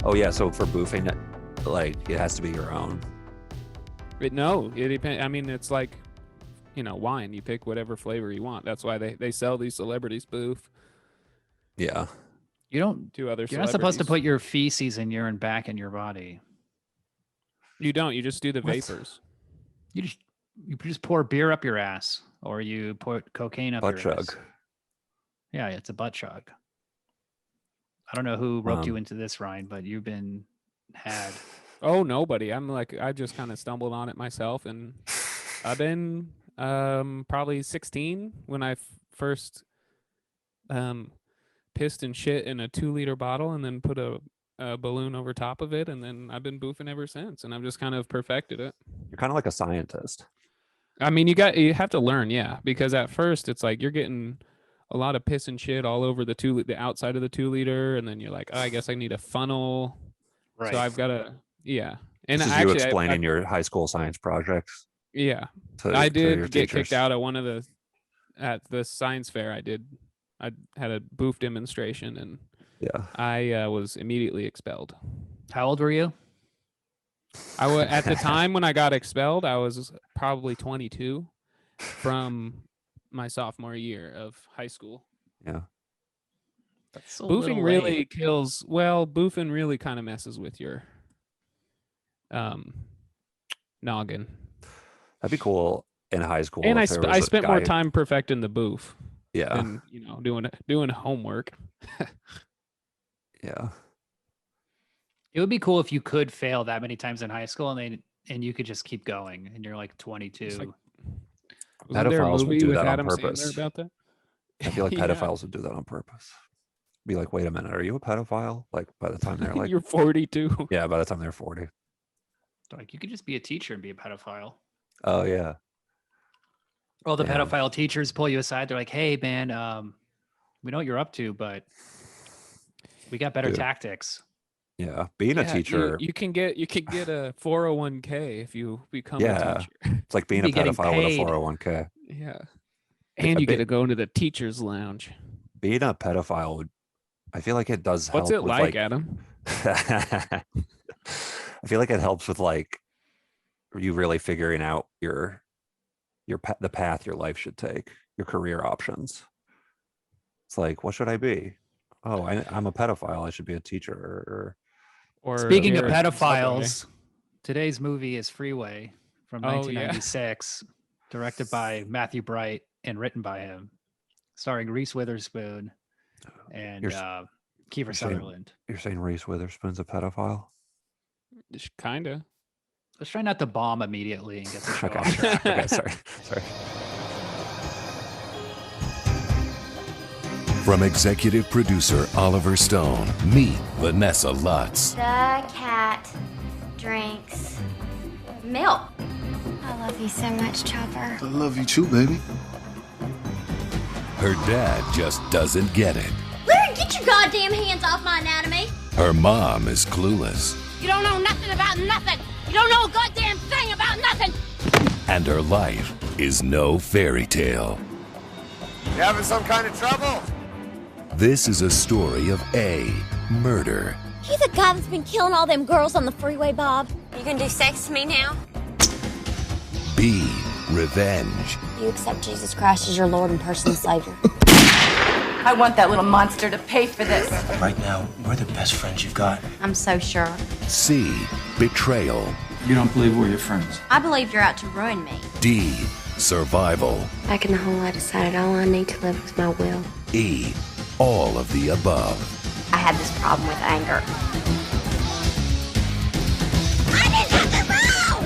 Oh yeah, so for boofing, like it has to be your own. No, it depends. I mean, it's like, wine. You pick whatever flavor you want. That's why they sell these celebrities boof Yeah. You don't. to other You're not celebrities. supposed to put your feces and urine back in your body. You don't. You just do the What? vapors. You just pour beer up your ass, or you put cocaine up Butt your chug. ass. Yeah, it's a butt chug. I don't know who roped you into this, Ryan, but you've been had. Oh, nobody. I just kind of stumbled on it myself, and I've been probably 16 when I first pissed and shit in a 2-liter bottle, and then put a balloon over top of it, and then I've been boofing ever since, and I've just kind of perfected it. You're kind of like a scientist. I mean, you have to learn, yeah, because at first it's like you're getting a lot of piss and shit all over the outside of the 2-liter, and then you're like, oh, I guess I need a funnel. Right. So I've got to, yeah. And This is actually, you explaining your high school science projects. Yeah, to I your did get teachers. kicked out at the science fair. I had a boof demonstration, and Yeah. I was immediately expelled. How old were you? At the time when I got expelled, I was probably 22 from my sophomore year of high school. Yeah. That's a Boofing little really late. kills. Well, boofing really kind of messes with your noggin. That'd be cool in high school. And if there was I a spent more guy- time perfecting the boof Yeah. than doing homework. Yeah. It would be cool if you could fail that many times in high school and you could just keep going and you're like 22. It's like- Wasn't there a Pedophiles would movie do with that on Adam purpose. Sandler about that? I feel like Yeah. pedophiles would do that on purpose. Be like, wait a minute, are you a pedophile? Like by the time they're like, You're 42. yeah, by the time they're 40. Like you could just be a teacher and be a pedophile. Oh yeah. Well, the Yeah. pedophile teachers pull you aside. They're like, "Hey, man, we know what you're up to, but we got better Dude. tactics." Yeah. Being a Yeah, teacher, you can get a 401k if you become Yeah. a teacher. it's like being a be getting pedophile with a paid. 401k. Yeah. Like, And a you get bit- to go into the teacher's lounge. Being a pedophile would, I feel like it does help What's it with like, Adam? I feel like it helps with like you really figuring out the path your life should take, your career options. It's like, what should I be? Oh, I'm a pedophile. I should be a teacher. Or Speaking of you're a pedophiles, today's movie is Freeway from Oh, yeah. 1996, directed by Matthew Bright and written by him, starring Reese Witherspoon and You're Kiefer saying- Sutherland. You're saying Reese Witherspoon's a pedophile? Kind of. Let's try not to bomb immediately and get the show Okay. off track. Okay, sorry. From executive producer Oliver Stone, meet Vanessa Lutz. The cat drinks milk. I love you so much, Chopper. I love you too, baby. Her dad just doesn't get it. Larry, get your goddamn hands off my anatomy. Her mom is clueless. You don't know nothing about nothing. You don't know a goddamn thing about nothing. And her life is no fairy tale. You having some kind of trouble? This is a story of A, murder, You the guy that's been killing all them girls on the freeway, Bob? You gonna do sex to me now? B, revenge, You accept Jesus Christ as your Lord and personal Savior. I want that little monster to pay for this. Right now, we're the best friends you've got. I'm so sure. C, betrayal, You don't believe we're your friends. I believe you're out to ruin me. D, survival, Back in the hole, I decided all I need to live was my will. E, all of the above. I had this problem with anger. I did nothing wrong!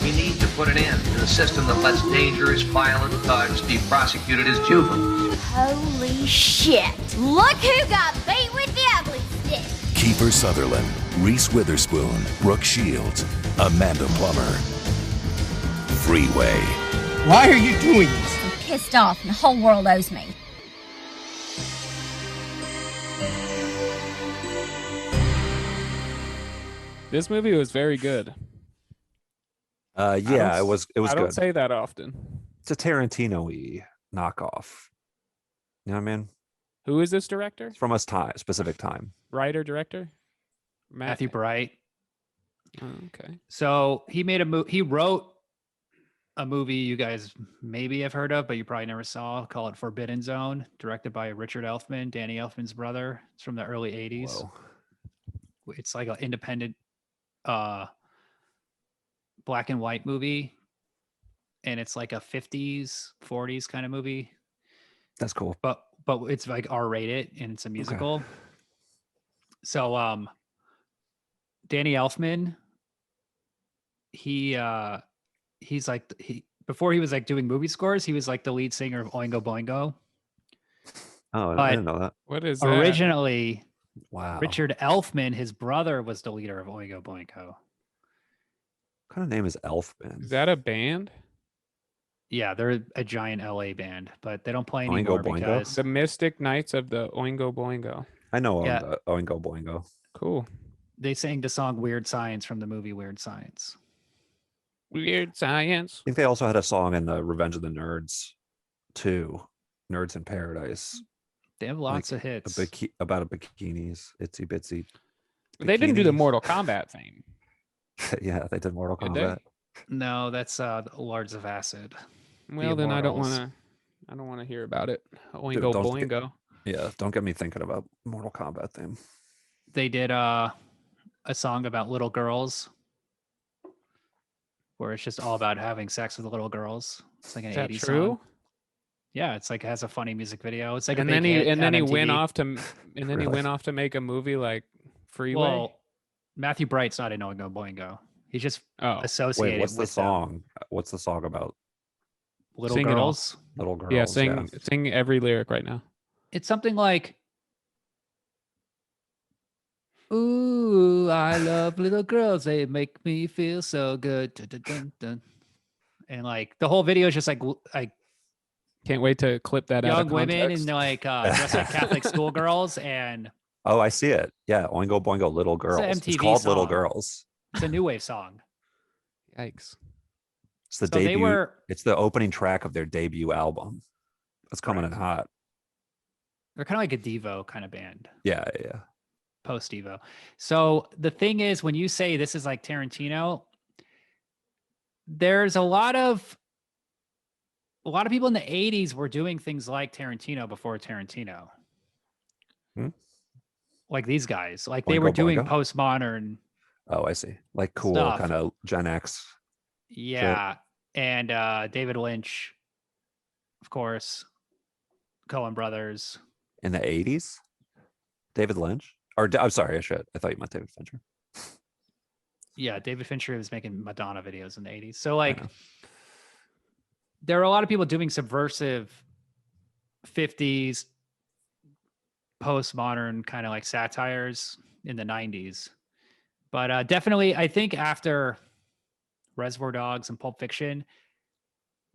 We need to put an end to the system that lets dangerous, violent thugs be prosecuted as juveniles. Holy shit! Look who got beat with the ugly stick! Kiefer Sutherland, Reese Witherspoon, Brooke Shields, Amanda Plummer. Freeway. Why are you doing this? I'm pissed off and the whole world owes me. This movie was very good. Yeah, it was I don't good. say that often. It's a Tarantino-y knockoff. You know what I mean? Who is this director? It's from a specific time. Writer, director? Matthew Bright. Oh, okay. So he made he wrote a movie you guys maybe have heard of, but you probably never saw, called Forbidden Zone, directed by Richard Elfman, Danny Elfman's brother. It's from the early 80s. Whoa. It's like an independent black and white movie. And it's like a 50s, 40s kind of movie. That's cool. But it's like R-rated and it's a musical. Okay. So Danny Elfman, he's like before he was like doing movie scores, he was like the lead singer of Oingo Boingo. Oh, I didn't know that. What is originally that? Wow. Richard Elfman, his brother, was the leader of Oingo Boingo. What kind of name is Elfman? Is that a band? Yeah, they're a giant LA band, but they don't play anymore because the Mystic Knights of the Oingo Boingo. I know Oingo Boingo. Cool. They sang the song Weird Science from the movie Weird Science. Weird Science. I think they also had a song in the Revenge of the Nerds too. Nerds in Paradise. They have lots of hits. About a bikinis, itsy bitsy. Bikinis. They didn't do the Mortal Kombat theme. Yeah, they did Mortal Kombat. No, that's Lords of Acid. Well, then I don't want to hear about it. Oingo Boingo. Don't get me thinking about Mortal Kombat theme. They did a song about little girls, where it's just all about having sex with little girls. It's like an 80s song. Yeah, it's like it has a funny music video. It's like and then he went off to make a movie like Freeway. Well, Matthew Bright's not in Oingo Boingo. He's just associated. Wait, what's with the song? What's the song about? Little girls. Little girls. Yeah, sing every lyric right now. It's something like, "Ooh, I love little girls. They make me feel so good." Dun, dun, dun, dun. And like the whole video is just like can't wait to clip that out young of context. women and like dressed like Catholic schoolgirls and. Oh, I see it. Yeah, Oingo Boingo, Little Girls. It's called song. Little Girls. It's a new wave song. Yikes! It's the debut. It's the opening track of their debut album. That's coming in hot. They're kind of like a Devo kind of band. Yeah. Post Devo. So the thing is, when you say this is like Tarantino, there's a lot of people in the 80s were doing things like Tarantino before Tarantino. Like these guys, like they were doing postmodern. Oh, I see. Like cool kind of Gen X. Yeah. Shit. And David Lynch, of course, Coen Brothers. In the 80s? David Lynch? Or I'm sorry, I thought you meant David Fincher. Yeah, David Fincher was making Madonna videos in the 80s. So like there are a lot of people doing subversive 50s postmodern kind of like satires in the 90s. But definitely, I think after Reservoir Dogs and Pulp Fiction,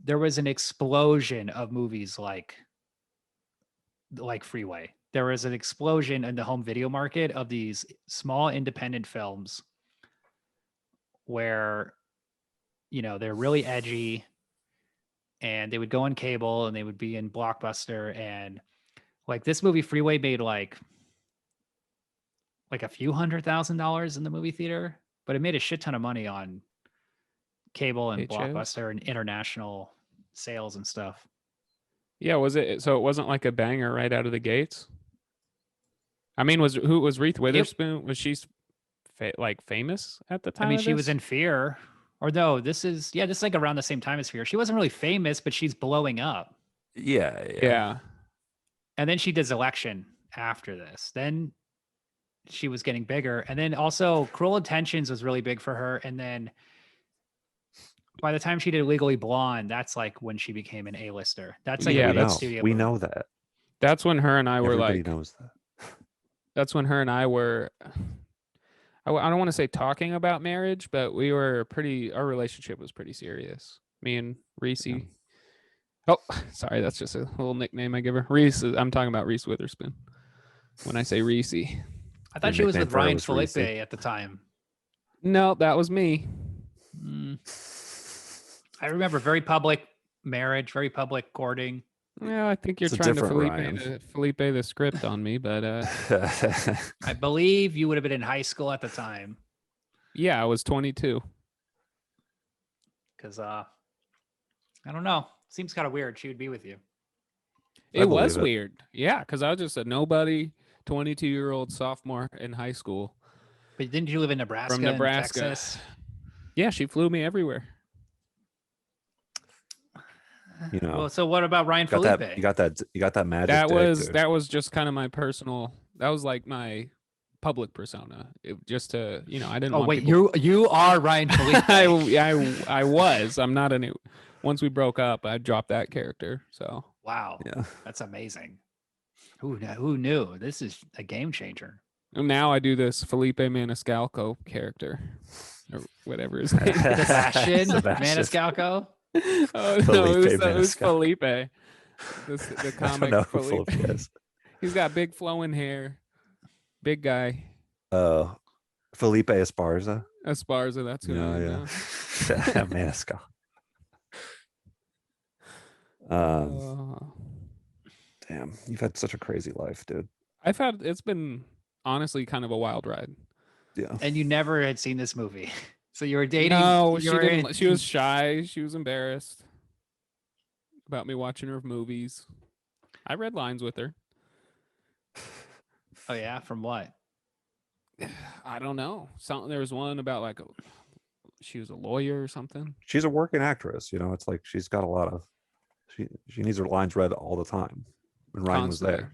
there was an explosion of movies like Freeway. There was an explosion in the home video market of these small independent films where, they're really edgy and they would go on cable and they would be in Blockbuster. And like this movie Freeway made like a few $100,000 in the movie theater, but it made a shit ton of money on cable and Blockbuster and international sales and stuff. Yeah, was it? So it wasn't like a banger right out of the gates. I mean, was Reese Witherspoon? Was she like famous at the time? I mean, she was in Fear, or no? This is like around the same time as Fear. She wasn't really famous, but she's blowing up. Yeah. And then she does Election after this. Then she was getting bigger, and then also Cruel Intentions was really big for her. And then by the time she did Legally Blonde, that's like when she became an A-lister. That's like we know that. That's when her and I were Everybody knows that. That's when her and I were. I don't want to say talking about marriage, but we were our relationship was pretty serious. Me and Reese. Yeah. Oh, sorry, that's just a little nickname I give her. Reese. I'm talking about Reese Witherspoon. When I say Reese, I thought she was with Ryan Felipe at the time. No, that was me. I remember very public marriage, very public courting. Well, I think you're It's a trying to different Ryan. Felipe the script on me, but I believe you would have been in high school at the time. yeah, I was 22. Because I don't know. Seems kind of weird. She would be with you. It was believe it. weird. Yeah, because I was just a nobody 22-year-old sophomore in high school. But didn't you live in Nebraska? From Nebraska. And Texas? Yeah, she flew me everywhere. You know, Well, so what about Ryan got Felipe? that. You got that magic. That dick, was dude. that was just kind of my personal. That was like my public persona. Just to I didn't. Oh want wait, people... you are Ryan Felipe. I was. I'm not a new. Once we broke up, I dropped that character. So Wow. Yeah. That's amazing. Who knew? This is a game changer. and now I do this Felipe Maniscalco character, or whatever his name is. Sebastian Sebastian. Maniscalco. Oh no, Felipe it was Maniscalco. Felipe. The I don't comic know who Felipe. Felipe is. He's got big flowing hair, big guy. Felipe Esparza. Esparza, that's who I am now. Maniscal. Damn, you've had such a crazy life, dude. It's been honestly kind of a wild ride. Yeah. And you never had seen this movie. So you were dating. No, she you were didn't. in- She was shy. She was embarrassed about me watching her movies. I read lines with her. Oh yeah, from what? I don't know. There was one about like she was a lawyer or something. She's a working actress, it's like she's got a lot of she needs her lines read all the time. When Ryan was Constantly. there.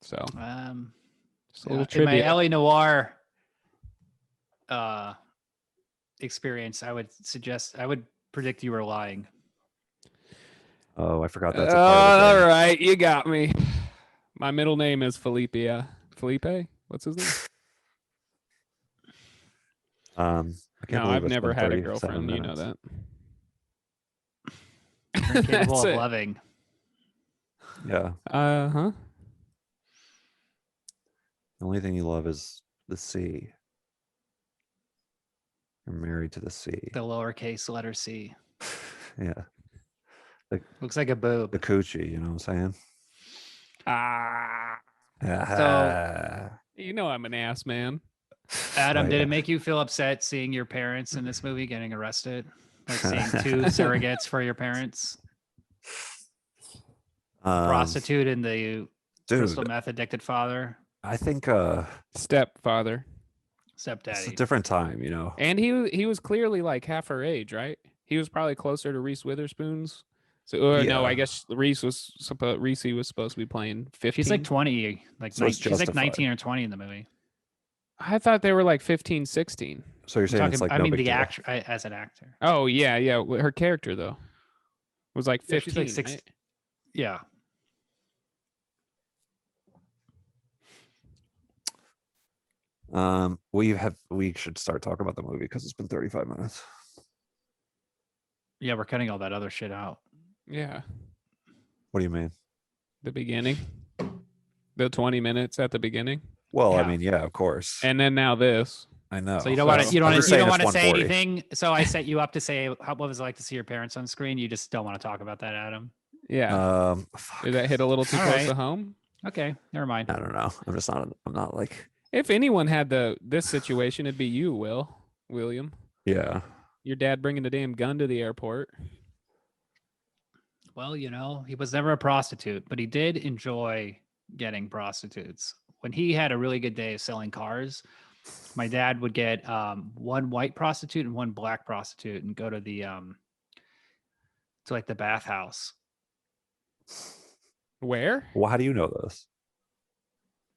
So just a In little my trivia. LA Noir experience, I would predict you were lying. Oh, I forgot that's a part of the All thing. right, you got me. My middle name is Felipe. Felipe? What's his name? I can't No, believe I've it's never been had a 37 girlfriend. You know minutes. that. You're capable That's of it. loving. Yeah. Huh. The only thing you love is the sea. You're married to the sea. The lowercase letter C. Yeah. Looks like a boob. The coochie, you know what I'm saying? You know I'm an ass man. Adam, Oh, did yeah. it make you feel upset seeing your parents in this movie getting arrested? Like seeing two surrogates for your parents? Prostitute and the crystal dude, meth addicted father, I think Stepfather. it's a stepdaddy. different time, And he was clearly like half her age, right? He was probably closer to Reese Witherspoon's. So no, I Yeah. guess Reese was supposed to be playing 15. She's like 20, So it's she's like justified. 19 or 20 in the movie. I thought they were like 15, 16. So you're saying it's like I no mean, big the deal. actor as an actor. Oh yeah. Her character though was like 15. Yeah, she's like 6. right? Yeah. We should start talking about the movie because it's been 35 minutes. Yeah, we're cutting all that other shit out. Yeah. What do you mean? The beginning. The 20 minutes at the beginning. Well, Yeah. I mean, yeah, of course. And then now this. I know. So you don't want to I'm just saying it's say 140. anything. So I set you up to say what was it like to see your parents on screen. You just don't want to talk about that, Adam. Yeah. Fuck. Did that hit a little too All close right. to home? Okay, never mind. I don't know. I'm not like, If anyone had this situation, it'd be you, William. yeah. Your dad bringing the damn gun to the airport. Well, he was never a prostitute, but he did enjoy getting prostitutes. When he had a really good day of selling cars, my dad would get one white prostitute and one black prostitute and go to the to like the bathhouse. Where? Well, how do you know this?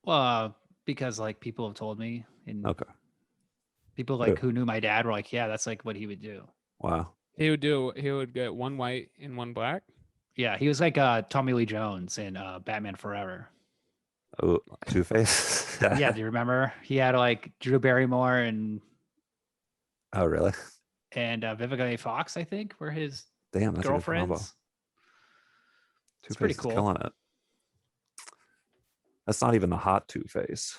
Well, because like people have told me, and Okay. people like Good. who knew my dad were like, yeah, that's like what he would do. Wow. He would get one white and one black. Yeah, he was like Tommy Lee Jones in Batman Forever. Oh, Two-Face. Yeah, do you remember? He had like Drew Barrymore and Oh, really? Vivica A. Fox, I think, were his Damn, that's a good combo. girlfriends. Two-Face pretty is cool. killing it. That's not even the hot Two-Face.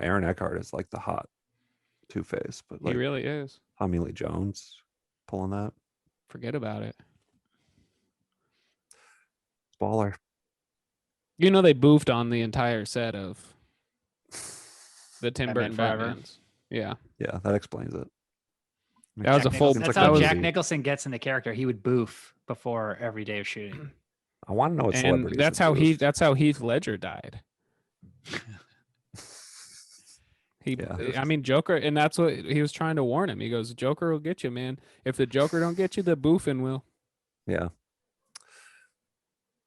Aaron Eckhart is like the hot Two-Face, but like He really is. Tommy Lee Jones pulling that. Forget about it. Baller. You know, they boofed on the entire set of the Tim Batman Burton Forever. Batmans. Yeah. Yeah, that explains it. That was a full. That's like how a Jack movie. Nicholson gets in the character. He would boof before every day of shooting. I want to know what And celebrities. that's would how boof. that's how Heath Ledger died. Yeah. I mean, Joker, and that's what he was trying to warn him. He goes, "Joker will get you, man. If the Joker don't get you, the boofing will." Yeah.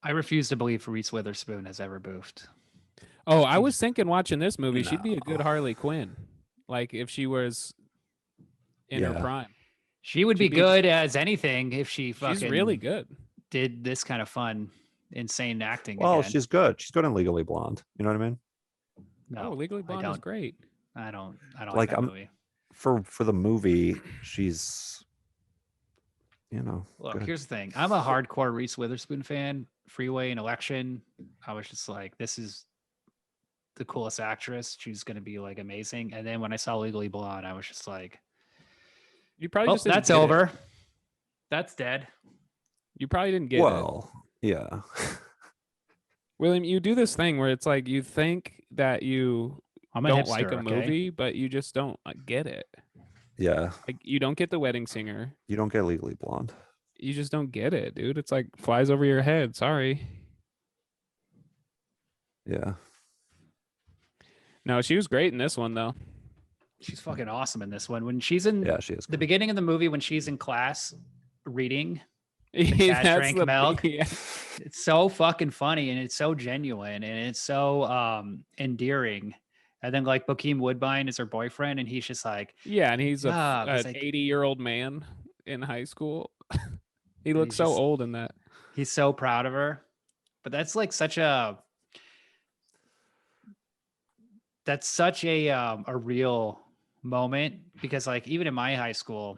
I refuse to believe Reese Witherspoon has ever boofed. Oh, I was thinking watching this movie, she'd be a good No. Harley Quinn, like if she was in her Yeah. prime. She would be She'd be- good as anything if she She's fucking really good. did this kind of fun, insane acting. Well, again. she's good. She's good in Legally Blonde. You know what I mean? No, Oh, Legally Blonde is don't. great. I don't like Like, that I'm- movie. For the movie, she's, you know. Look, good. here's the thing. I'm a hardcore Reese Witherspoon fan. Freeway and Election. I was just like, this is the coolest actress. She's gonna be like amazing. And then when I saw Legally Blonde, I was just like, You probably oh, just didn't that's get it. over. That's dead. You probably didn't get it. Well, yeah. William, you do this thing where it's like you think that you I'm a don't hipster, like a okay? movie, but you just don't get it. Yeah. Like you don't get The Wedding Singer. You don't get Legally Blonde. You just don't get it, dude. It's like flies over your head. Sorry. Yeah. No, she was great in this one though. She's fucking awesome in this one. When she's in Yeah, she is. the Good. beginning of the movie, when she's in class reading, That's drank milk. Yeah. it's so fucking funny and it's so genuine and it's so endearing. And then like Bokeem Woodbine is her boyfriend, and he's just like, Yeah, and he's Yeah, an it's like- 80-year-old man in high school. He looks he's so just- old in that. he's so proud of her. But that's like such a real moment, because like even in my high school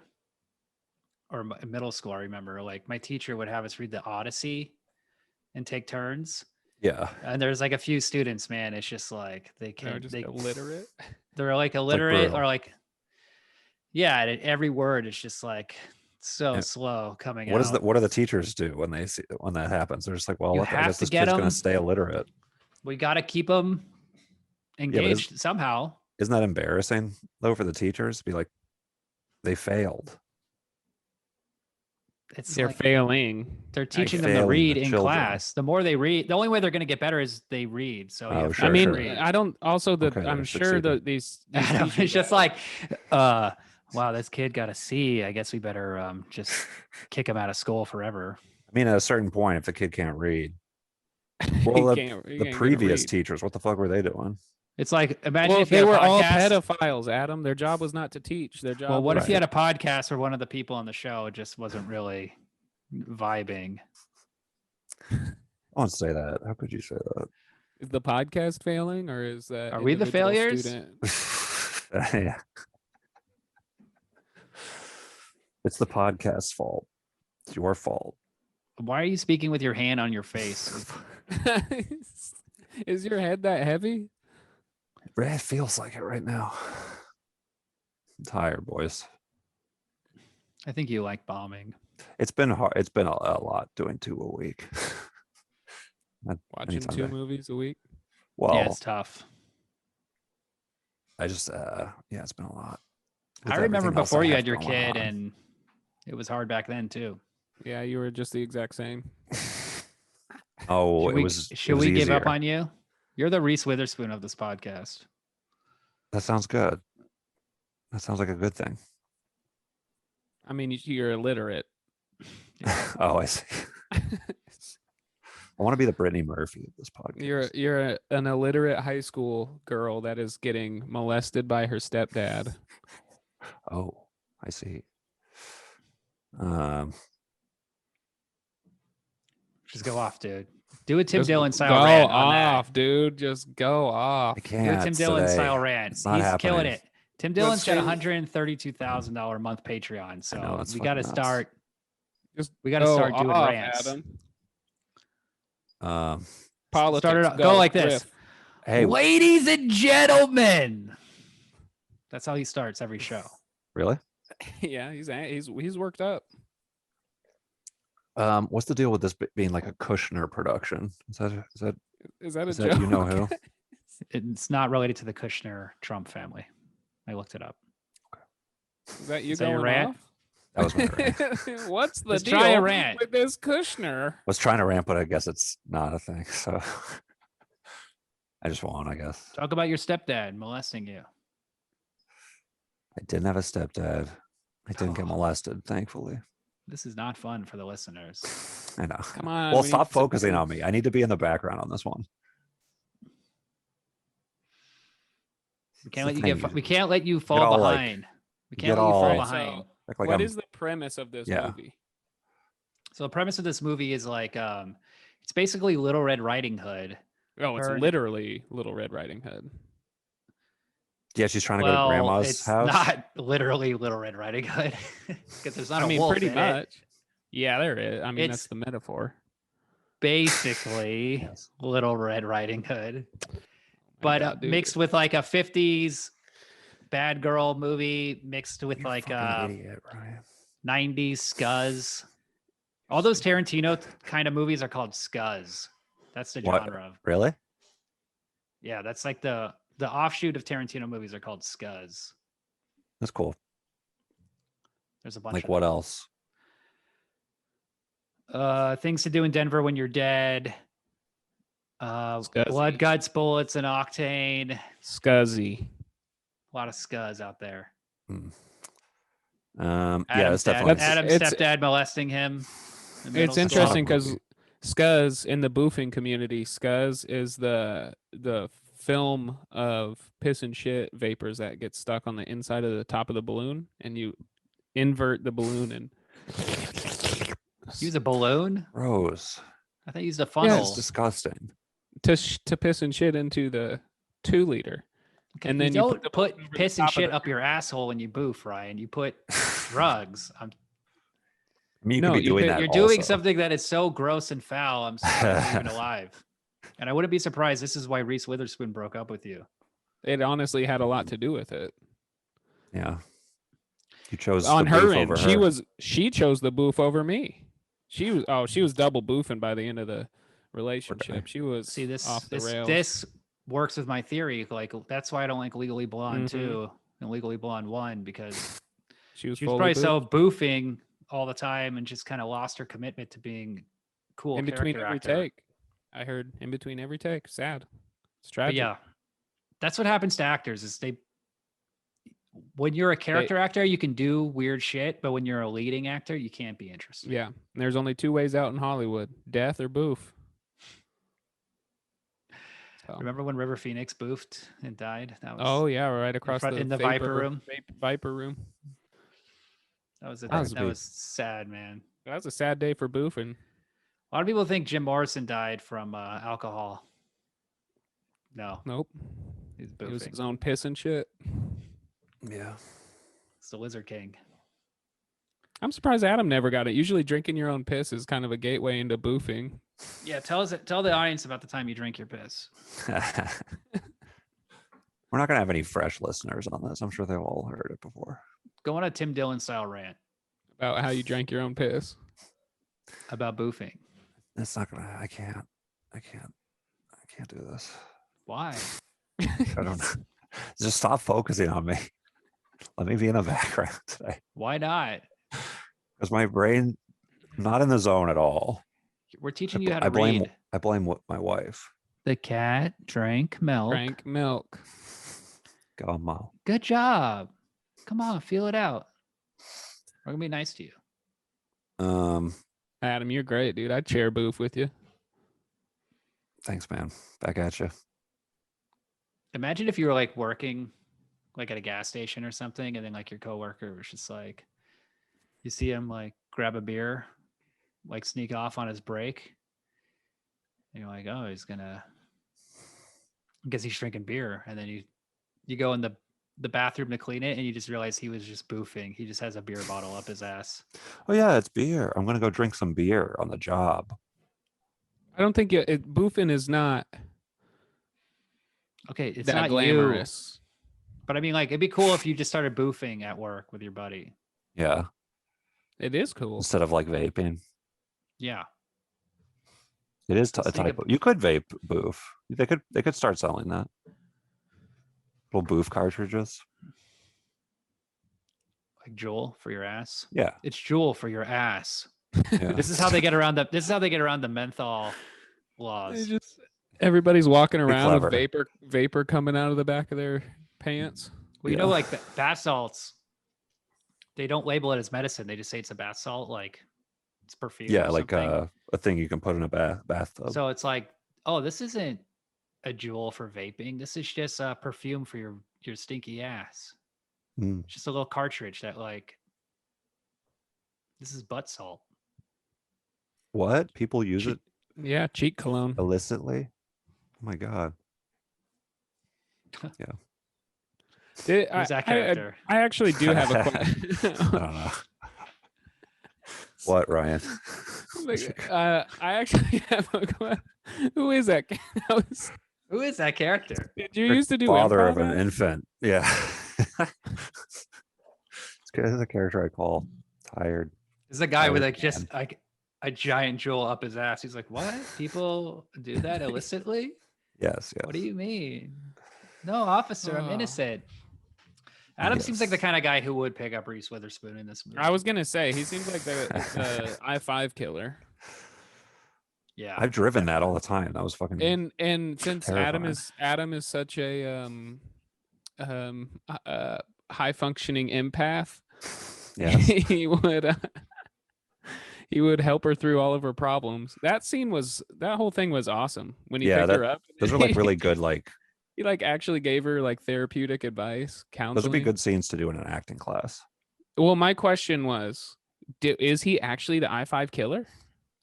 or middle school, I remember like my teacher would have us read the Odyssey and take turns. Yeah. And there's like a few students, man, it's just like They're can't just illiterate. they're like illiterate brutal. or like, yeah, and every word is just like so Yeah. slow coming What out. is the? What do the teachers do when they see when that happens? They're just like, well, You what the- I have guess to this get kid's gonna 'em- stay illiterate. We got to keep them but engaged somehow. Isn't that embarrassing though for the teachers to be like, they failed? It's They're like failing. they're teaching them to failing read the in children. class. The more they read, the only way they're going to get better is they read. So you Oh, have to sure, I mean, sure. I don't. Also, Okay, I'm they're sure that succeeding. these Adam, teachers it's just are- like, wow, this kid got a C. I guess we better just kick him out of school forever. I mean, at a certain point, if the kid can't read, he well, can't- he the can't get a previous read. teachers, what the fuck were they doing? It's like, imagine Well, if you they had a were all podcast. pedophiles, Adam. Their job was not to teach. Their job. Well, what was if you had a podcast where one of the people on the show just wasn't really vibing? I won't say that. How could you say that? Is the podcast failing, or is that? Are we the individual failures? student- Yeah. It's the podcast's fault. It's your fault. Why are you speaking with your hand on your face? Is your head that heavy? It feels like it right now. I'm tired, boys. I think you like bombing. It's been hard. It's been a lot doing 2 a week. Watching Anytime 2 back. movies a week. Well, Yeah, it's tough. I just yeah, it's been a lot. With I remember everything else before I you have had your going kid, on. and it was hard back then too. Yeah, you were just the exact same. Oh, Should it we, was. should it was we give up easier. on you? You're the Reese Witherspoon of this podcast. That sounds good. That sounds like a good thing. I mean, you're illiterate. Oh, I see. I want to be the Brittany Murphy of this podcast. You're an illiterate high school girl that is getting molested by her stepdad. Oh, I see. Just go off, dude. Do a Tim Just Dillon style go rant on that. off, dude. Just go off. I Do a can't. Tim Dillon today. style rant. It's He's not killing happening. it. Tim Dillon's got say- $132,000 a month Patreon, so know, it's we got to fucking nuts. start. Just We got to go start doing off, rants. Adam. Politics. Politics. go like this. riff. Hey, Ladies and gentlemen. That's how he starts every show. really? Yeah, he's worked up. What's the deal with this being like a Kushner production? Is that Is that a is joke? that you know who? It's not related to the Kushner Trump family. I looked it up. Is that you Is that your going rant? off? That was my rant. What's the Let's deal try a rant. with this Kushner? Was trying to rant, but I guess it's not a thing. So I just won't, I guess. Talk about your stepdad molesting you. I didn't have a stepdad. I didn't get Oh. molested, thankfully. This is not fun for the listeners. I know. Come on. Well, we need stop some focusing on proof. me. I need to be in the background on this one. We can't let It's you a get. thing. We can't let you Get fall all, like, behind. We get can't let you fall all- Right, behind. so Act like what I'm- is the premise of this Yeah. movie? So the premise of this movie is like, it's basically Little Red Riding Hood. Oh, it's Her- literally Little Red Riding Hood. Yeah, she's trying to go to Well, grandma's it's house. not literally Little Red Riding Hood because there's not I a mean, wolf pretty in it. much. Yeah, there is. I mean, It's- that's the metaphor. Basically, Yes. Little Red Riding Hood, My but God, dude. mixed with like a 50s bad girl movie mixed with You're a like fucking idiot, Ryan. 90s scuzz. All those Tarantino kind of movies are called scuzz. That's the What? genre of. Really? Yeah, that's like the offshoot of Tarantino movies are called scuzz. That's cool. There's a bunch Like of what else? things to do in Denver when you're dead. Scuzzy. Blood, guts, bullets, and octane. Scuzzy. A lot of scuzz out there. Yeah, Adam's it's definitely. That's- Adam's it's- stepdad molesting him. in middle It's school. interesting Not a because movie. Scuzz in the boofing community, Scuzz is the film of piss and shit vapors that get stuck on the inside of the top of the balloon, and you invert the balloon and Use a balloon. Gross. I thought you used a It's funnel. disgusting. to piss and shit into the 2-liter. Okay, and you then you don't put the put balloon over the piss and top of shit the- up your asshole when you boof, Ryan. You put drugs. I mean, you No, could be you doing could- that. You're doing also. something that is so gross and foul. I'm surprised you're even alive. And I wouldn't be surprised. This is why Reese Witherspoon broke up with you. It honestly had a lot to do with it. Yeah. You chose On the her boof end, over she chose the boof over me. She was double boofing by the end of the relationship. She was See this off the this rails. this works with my theory. Like that's why I don't like Legally Blonde Mhm. 2 and Legally Blonde 1 because she was she was fully probably boofed. so boofing all the time and just kind of lost her commitment to being cool in between character every actor. take. I heard in between every take. Sad. It's But tragic. yeah, that's what happens to actors is when you're a character actor, you can do weird shit, but when you're a leading actor, you can't be interested. Yeah. There's only 2 ways out in Hollywood: death or boof. So. Remember when River Phoenix boofed and died? That was Oh yeah, right across front- the in the Viper room. Viper room. that was that was that big. was sad, man. That was a sad day for boofing. A lot of people think Jim Morrison died from alcohol. No, Nope. he's It was boofing. his own piss and shit. Yeah. It's the Lizard King. I'm surprised Adam never got it. Usually drinking your own piss is kind of a gateway into boofing. Yeah, tell the audience about the time you drink your piss. We're not gonna have any fresh listeners on this. I'm sure they've all heard it before. Go on a Tim Dillon style rant About how you drank your own piss. about boofing. It's not gonna. I can't do this. Why? I don't know. Just stop focusing on me. Let me be in the background today. Why not? Because my brain not in the zone at all. We're teaching you how to I blame read. I blame my wife. The cat drank milk. Drank milk. Go Mo. Good job. Come on, feel it out. We're gonna be nice to you. Adam, you're great, dude. I'd chair boof with you. Thanks, man. Back at you. Imagine if you were like working like at a gas station or something, and then like your coworker was just like, you see him like grab a beer, like sneak off on his break. And you're like, oh, he's gonna, I guess he's drinking beer. And then you go in the bathroom to clean it, and you just realize he was just boofing. He just has a beer bottle up his ass. Oh yeah, it's beer. I'm gonna go drink some beer on the job. I don't think boofing is not Okay, it's that not you. glamorous. But I mean, like, it'd be cool if you just started boofing at work with your buddy. Yeah. It is cool. Instead of like vaping. Yeah. It is a Let's think type. You could vape boof. They could start selling that. Little boof cartridges. Like Jewel for your ass. Yeah. It's Jewel for your ass. Yeah. This is how they get around the menthol laws. Everybody's walking around with clever. vapor coming out of the back of their pants. Well, you know, like bath salts, they don't label it as medicine. They just say it's a bath salt, like it's perfume. Yeah, or like something. a thing you can put in a bathtub. So it's like, oh, this isn't a Jewel for vaping. This is just a perfume for your stinky ass. Mm. Just a little cartridge that like, this is butt salt. What? People use it Yeah, cheek cologne. illicitly? Oh my god. Yeah. Who's that character? I actually do have a question. I don't know. What, Ryan? I actually have a question. Who is that? Who is that character? Did you used to do father of improv? an infant? Yeah. It's a character I call tired. This is a guy with Tired like just like a giant jewel up his ass. He's like, what? People do that illicitly? Yes. What do you mean? No, officer, I'm Oh. innocent. Adam seems like the Yes. kind of guy who would pick up Reese Witherspoon in this movie. I was gonna say he seems like the I-5 killer. Yeah. I've driven that all the time. That was fucking. And since Terrifying. Adam is such a high functioning empath, Yes. he would help her through all of her problems. That whole thing was awesome when he Yeah, picked her up. Those are like really good. Like He like actually gave her like therapeutic advice, counseling. those would be good scenes to do in an acting class. Well, my question was, is he actually the I-5 killer?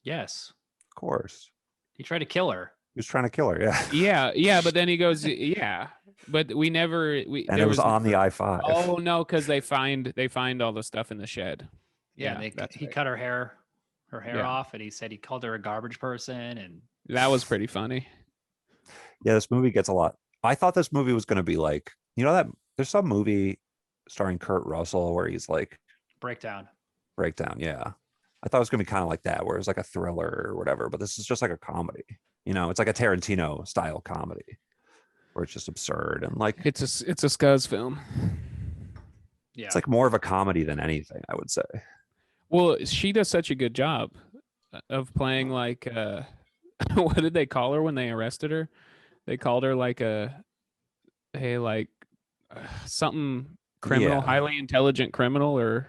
Yes. Of course. He tried to kill her. He was trying to kill her. Yeah. Yeah, but then he goes, yeah, but we never And there it was on the I-5. Oh no, because they find all the stuff in the shed. Yeah, he cut her hair Yeah. off, and he said he called her a garbage person, and That was pretty funny. Yeah, this movie gets a lot. I thought this movie was going to be like, you know, that there's some movie starring Kurt Russell where he's like breakdown. Yeah. I thought it was going to be kind of like that, where it's like a thriller or whatever, but this is just like a comedy. You know, it's like a Tarantino style comedy where it's just absurd and like It's a Scuzz film. Yeah. it's like more of a comedy than anything, I would say. Well, she does such a good job of playing like what did they call her when they arrested her? They called her like something criminal, Yeah. highly intelligent criminal, or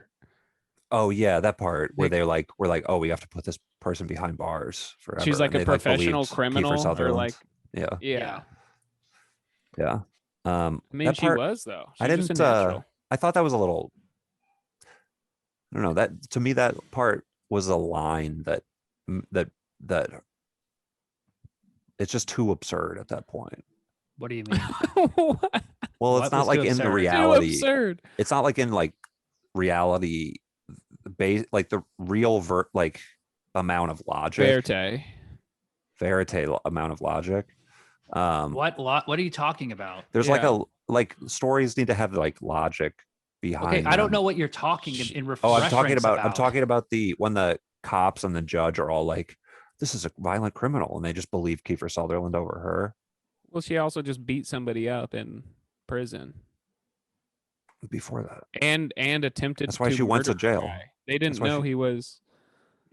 Oh yeah, that part where we're like, oh, we have to put this person behind bars forever. she's like and a they, professional believed Kiefer criminal, or Sutherland. like yeah. yeah. I mean, she was though. I She's just a didn't. natural. I thought that was a little. I don't know. That to me, that part was a line that it's just too absurd at that point. What do you mean? Well, What it's not was like too in the absurd? Too reality. absurd. It's not like in like reality, like the real amount of logic. Verite amount of logic. What are you talking about? There's like stories need to have like logic behind. Okay, I don't them. know what you're talking in Oh, I'm reference talking about when the cops and the judge are all like, this is a violent criminal, and they just believe Kiefer Sutherland over her. Well, she also just beat somebody up in prison Before that, and attempted. That's why to she went to murder the jail. guy. They didn't That's why know he was.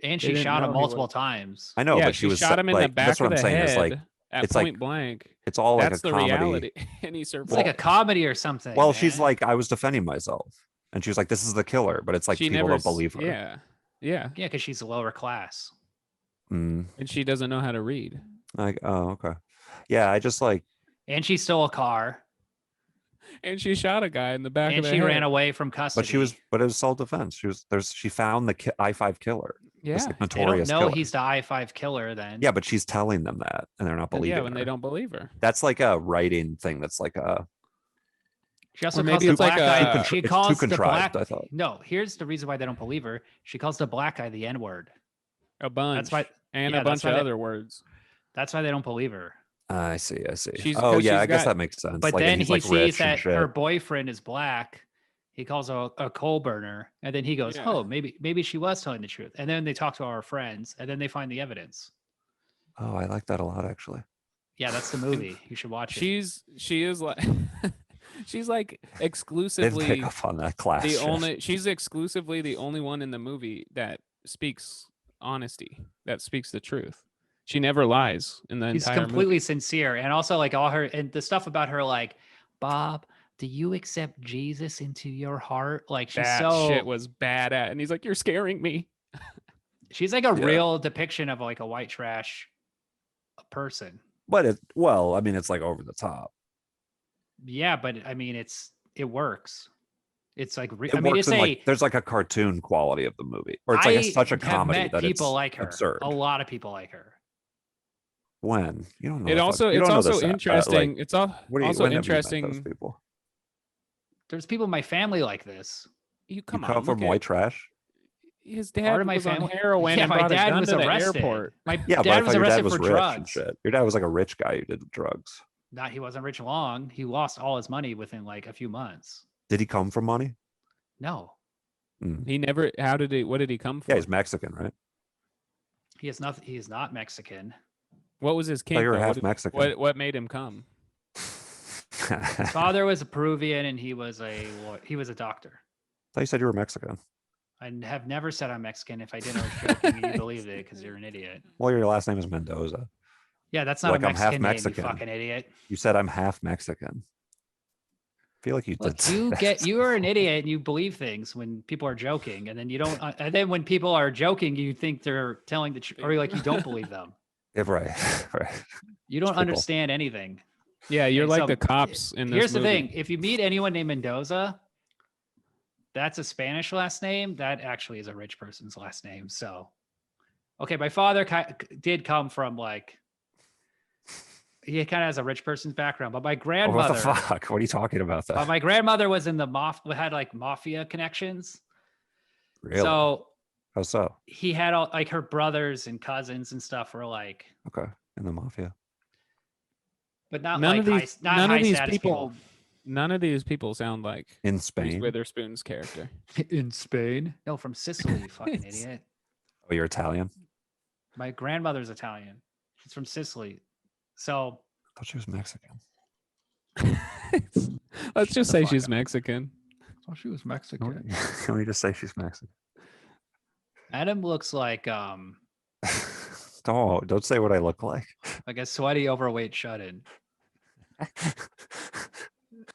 And They she didn't shot know him he multiple was- times. I know, Yeah, but she she was shot him in like, the back that's what of I'm the saying. head Is like at it's point like blank. it's all like That's a the comedy. reality, and he It's survived. like a comedy or something. Well, she's man. like, I was defending myself, and she was like, this is the killer, but it's like She people never don't believe her. Yeah, yeah, because she's lower class. Mm, and she doesn't know how to read. like, oh, okay, yeah. I just like, And she stole a car. And she shot a guy in the back And of the she head. ran away from custody. but it was self-defense. She found the I-5 killer. Yeah, This, like, They don't notorious know killer. he's the I-5 killer then. Yeah, but she's telling them that, and they're not believing. yeah, when her. they don't believe her. That's like a writing thing. That's like a. She also Or calls maybe the it's like black a- guy. It's She too calls the contrived, black. I thought. No, here's the reason why they don't believe her. She calls the black guy the N-word. A bunch. That's why. And yeah, a bunch that's why of they- other words. That's why they don't believe her. I see. She's- oh 'cause yeah, she's I guess got- that makes sense. But like, and then he's, he like, sees rich and that shit. her boyfriend is black, He calls her a coal burner, and then he goes, Yeah. "Oh, maybe she was telling the truth." And then they talk to our friends, and then they find the evidence. Oh, I like that a lot, actually. Yeah, that's the movie. You should watch it. She is like she's like Didn't exclusively pick up on that class. the shit. only she's exclusively the only one in the movie that speaks honesty, that speaks the truth. She never lies in the He's entire completely movie. sincere, and also like all her and the stuff about her, like, Bob, do you accept Jesus into your heart? Like she's That so shit was bad at, and he's like, "You're scaring me." she's like a real depiction of like a white trash person. But I mean, it's like over the top. Yeah, but I mean, it works. It's like It I mean, works it's in, like, there's like a cartoon quality of the movie, or it's like such a have comedy met that people it's like her. absurd. A lot of people like her. When you don't know, It the also fuck- you it's don't know also this, interesting. like, It's all what do you, also when have you met those interesting. people? There's people in my family like this. You You come come on, from look white at trash. his Part dad of my was on family. heroin Yeah, and my brought a dad gun was to the arrested. airport. My Yeah, but I dad was thought your dad arrested was for rich and drugs. shit. Your dad was like a rich guy who did drugs. Not he wasn't rich long. He lost all his money within like a few months. Did he come from money? No, He never. How did he? What did he come for? Yeah, he's Mexican, right? he is not. He is not Mexican. What was his I thought kink? you were though? half Mexican. What made him come? His father was a Peruvian, and he was a doctor. I thought you said you were Mexican. I have never said I'm Mexican. If I did, I was joking. And you believed it because you're an idiot. Well, your last name is Mendoza. Yeah, that's not Like, a I'm half Mexican name, you Mexican. fucking idiot. You said I'm half Mexican. I feel like you Look, did. you are an idiot and you believe things when people are joking, and then you don't. And then when people are joking, you think they're telling the truth, or like you don't believe them. Yeah, right, right. You don't people. understand anything. Yeah, you're And like so, the cops in this Here's the movie. thing: if you meet anyone named Mendoza, that's a Spanish last name. That actually is a rich person's last name. So, okay, my father did come from like. He kind of has a rich person's background, but my grandmother. What the fuck? What are you talking about? That My grandmother was in the had like mafia connections. really? So How so? he had all like her brothers and cousins and stuff were like, Okay, in the mafia. but not None like of these. not None high of these status people. None of these people sound like In Reese Spain. Witherspoon's character. in Spain. No, from Sicily, you fucking idiot. Oh, you're Italian. My grandmother's Italian. She's from Sicily. So I thought she was Mexican. Let's just the say fuck she's up. Mexican. oh, she was Can Mexican. we just say she's Mexican? Adam looks like Don't say what I look like. a sweaty, overweight shut-in.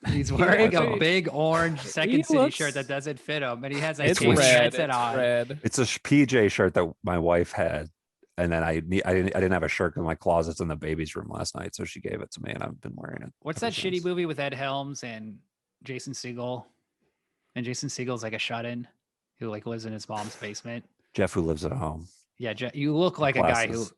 He's He wearing a actually- big orange Second he City looks- shirt that doesn't fit him, and he has a It's Casey red. headset It's on. red. It's a PJ shirt that my wife had, and then I didn't have a shirt in my closet's in the baby's room last night, so she gave it to me, and I've been wearing it. What's ever that shitty since. movie with Ed Helms and Jason Segel? And Jason Segel's like a shut-in who like lives in his mom's basement. Jeff, who lives at home. Yeah, you look like a guy Glasses.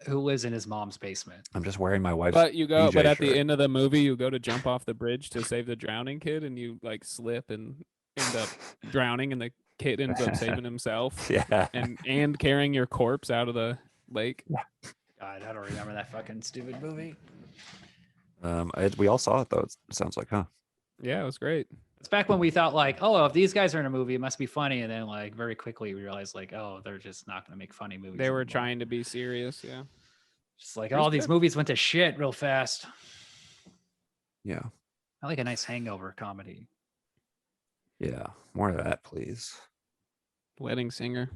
who lives in his mom's basement. I'm just wearing my wife's. But you go. PJ But at shirt. the end of the movie, you go to jump off the bridge to save the drowning kid, and you like slip and end up drowning, and the kid ends up saving himself Yeah. and carrying your corpse out of the lake. God, I don't remember that fucking stupid movie. We all saw it though. It sounds like, huh? Yeah, it was great. It's back when we thought like, oh, if these guys are in a movie, it must be funny, and then like very quickly we realized like, oh, they're just not going to make funny movies. They were anymore. trying to be serious. Yeah. Just like, There's oh, these good- movies went to shit real fast. Yeah. I like a nice hangover comedy. Yeah. More of that, please. Wedding Singer.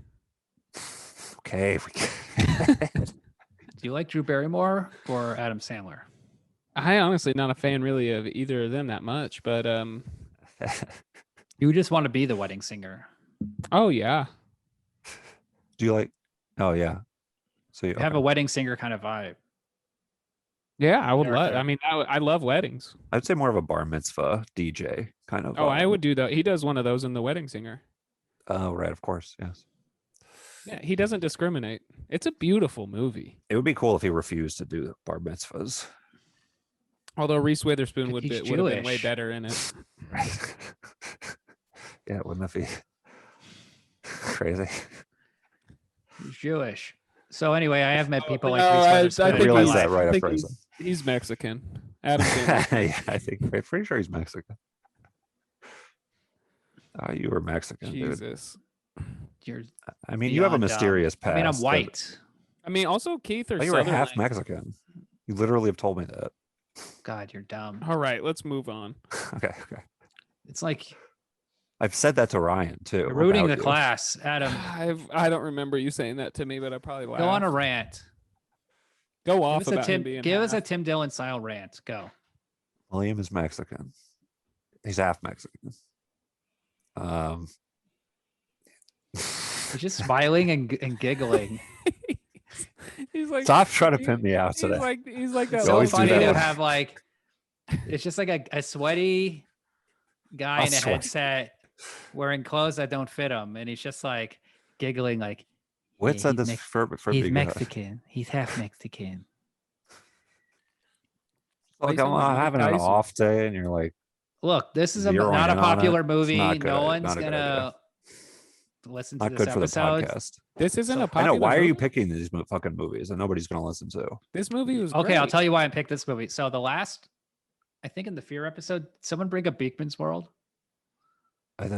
Okay. If we can. Do you like Drew Barrymore or Adam Sandler? I honestly not a fan really of either of them that much, but You just want to be the wedding singer. oh yeah. Do you like? Oh yeah. So you You have a okay. wedding singer kind of vibe. Yeah, I would love. Character. I mean, I love weddings. I'd say more of a bar mitzvah DJ kind of. Oh, I vibe. would do that. He does one of those in The Wedding Singer. Oh, right. Of course. Yes. Yeah, he doesn't discriminate. It's a beautiful movie. It would be cool if he refused to do bar mitzvahs. Although Reese Witherspoon would He's have been way Jewish. better in it. Right. Yeah, wouldn't that be crazy? He's Jewish. So anyway, I have met people like No, Reese I Witherspoon. I in realized my that life. right I think after I said. he's Mexican. Adam Sandler. Yeah, I think I'm pretty sure he's Mexican. Oh, you were Mexican, dude. Jesus. You're I mean, you have a beyond dumb. mysterious past. I mean, I'm that- white. I mean, also Keith or Oh, you were Sutherland. half Mexican. You literally have told me that. God, you're dumb. All right, let's move on. Okay. It's like I've said that to Ryan too. you're rooting about the you. class, Adam. I don't remember you saying that to me, but I probably laughed. Go on a rant. Go off Give us about him Tim. being Give us a half. Tim Dillon style rant. Go. William is Mexican. He's half Mexican. He's just smiling and giggling. He's like, Stop trying to pimp me out he's today. he's like that. It's You so always do funny that to one. have like it's just like a sweaty guy I'll in a sweat. headset wearing clothes that don't fit him, and he's just like giggling like What Yeah, said he's this Mex- for he's being Mexican. He's half Mexican. like Jason I'm was Mike having an Tyson. off day, and you're like, Look, this is Zeroing not a in on popular it. It's movie. not good. No one's Not a good gonna listen to not this good for the episode. podcast. This isn't So- a I popular know. Why are you movie? picking these fucking movies that nobody's gonna listen to? This movie was Okay, I'll great. tell you why I picked this movie. So the last, I think in the Fear episode, someone bring up Beekman's World. I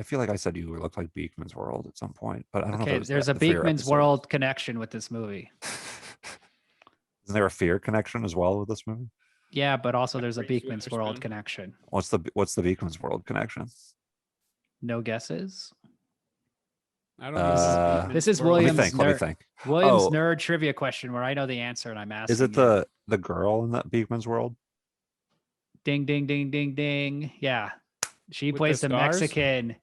feel like I said you looked like Beekman's World at some point, but I don't know. If Okay, it was there's a the Fear Beekman's episode. World connection with this movie. Isn't there a Fear connection as well with this movie? Yeah, but also there's a Reese Beekman's World Witherspoon. connection. What's the Beekman's World connection? No guesses. I don't know. This is Let me Williams' think. Let me nerd- think. Williams Oh. nerd trivia question where I know the answer and I'm asking. Is it you. the girl in that Beekman's World? Ding ding ding ding ding? Yeah, she With plays the the scars? Mexican.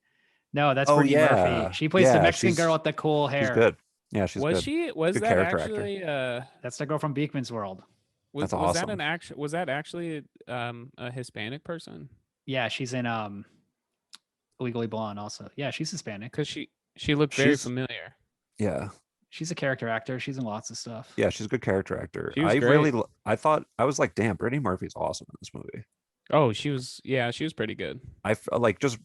No, that's Oh, Brittany yeah. Murphy. She plays the Yeah, Mexican she's- girl with the cool hair. She's good. Yeah, she's Was good. she? Was Good that character actor. actually? That's the girl from Beekman's World. Was, That's was that awesome. an action? Was that actually a Hispanic person? Yeah, she's in Legally Blonde also. Yeah, she's Hispanic. Because she looked very She's- familiar. Yeah, She's a character actor. She's in lots of stuff. yeah, she's a good character actor. She was I great. really, I thought I was like, damn, Brittany Murphy's awesome in this movie. Oh, she was. Yeah, she was pretty good. Like just,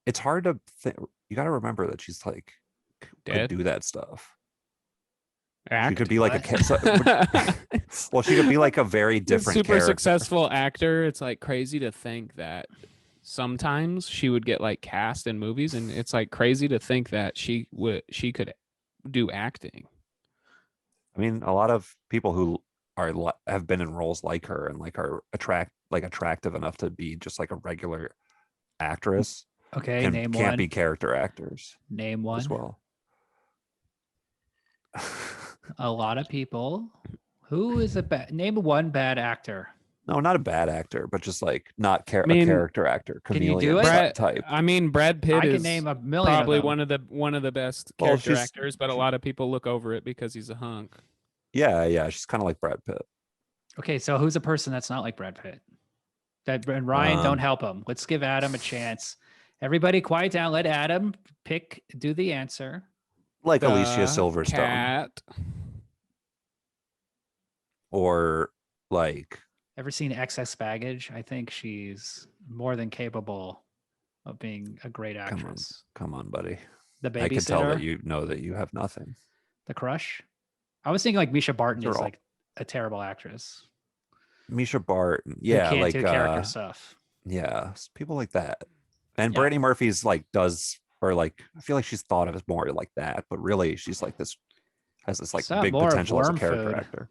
it's hard to think. You got to remember that she's like could Dead. do that stuff. She Act. could be like What? well, she could be like a very different super character. successful actor. It's like crazy to think that sometimes she would get like cast in movies, and it's like crazy to think that she could do acting. I mean, a lot of people who have been in roles like her and like are attractive enough to be just like a regular actress Okay, can't one. be character actors Name one. as well. A lot of people. Who is a bad? Name one bad actor. No, not a bad actor, but just like not I mean, a character actor. can you do chameleon it? Brad, type. I mean, Brad Pitt I can is name a million. probably of them. one of the best Well, character she's- actors, but a lot of people look over it because he's a hunk. Yeah, she's kind of like Brad Pitt. Okay, so who's a person that's not like Brad Pitt? And Ryan, don't help him. Let's give Adam a chance. Everybody, quiet down. Let Adam do the answer. Like The Alicia Silverstone, Cat. or like Ever seen XS Baggage? I think she's more than capable of being a great actress. come on, buddy. The I can tell that Babysitter, you know that you have nothing. The Crush. I was thinking like Misha Barton They're is all- like a terrible actress. Misha Barton, Who yeah, can't like do character stuff. yeah, people like that. And Yeah. Brittany Murphy's like does, or like I feel like she's thought of as more like that, but really she's like this, has this like It's not big more of potential as a worm character food. actor.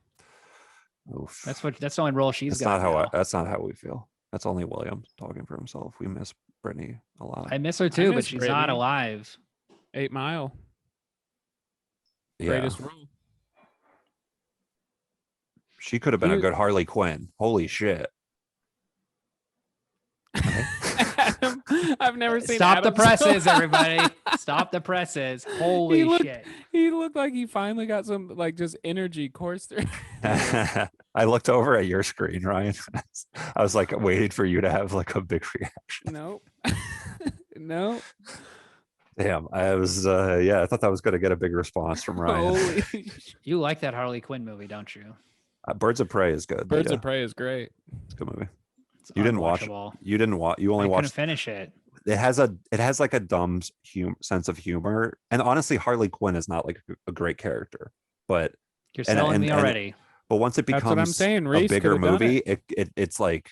Oof. That's the only role she's That's got. not how now. that's not how we feel. That's only William talking for himself. We miss Brittany a lot. I miss her too, but miss she's not Brittany. alive. 8 Mile. Yeah, Greatest role. she could have been a You- good Harley Quinn. Holy shit. Adam, I've never seen. Stop the Adam so- presses, everybody. Stop the presses. Holy looked- shit. He looked like he finally got some like just energy course through. I looked over at your screen, Ryan. I was like waiting for you to have like a big reaction. Nope. Nope. Damn, I was yeah, I thought that was gonna get a big response from Ryan. Holy You like that Harley Quinn movie, don't you? Birds of Prey is good. Birds yeah, of Prey is great. it's a good movie. It's You didn't watch it. unwatchable. You didn't watch. You I only couldn't watched. finish it. It has like a dumb sense of humor, and honestly, Harley Quinn is not like a great character, but You're And- selling and- me and- already. but once it That's what I'm becomes saying. a Reese bigger could've done movie, it's like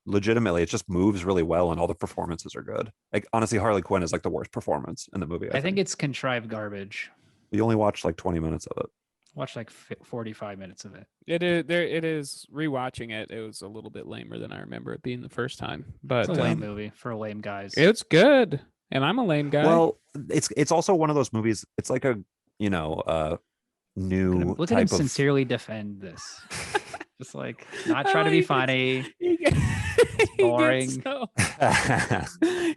legitimately, it just moves really well, and all the performances are good. Like honestly, Harley Quinn is like the worst performance in the movie. I think it's contrived garbage. you only watched like 20 minutes of it. Watched like 45 minutes of it. It is there. It is rewatching it. It was a little bit lamer than I remember it being the first time. But It's a lame movie for lame guys. it's good, and I'm a lame guy. Well, it's also one of those movies. It's like a new Look at him type of sincerely defend this. Just like not try to be funny. He gets boring.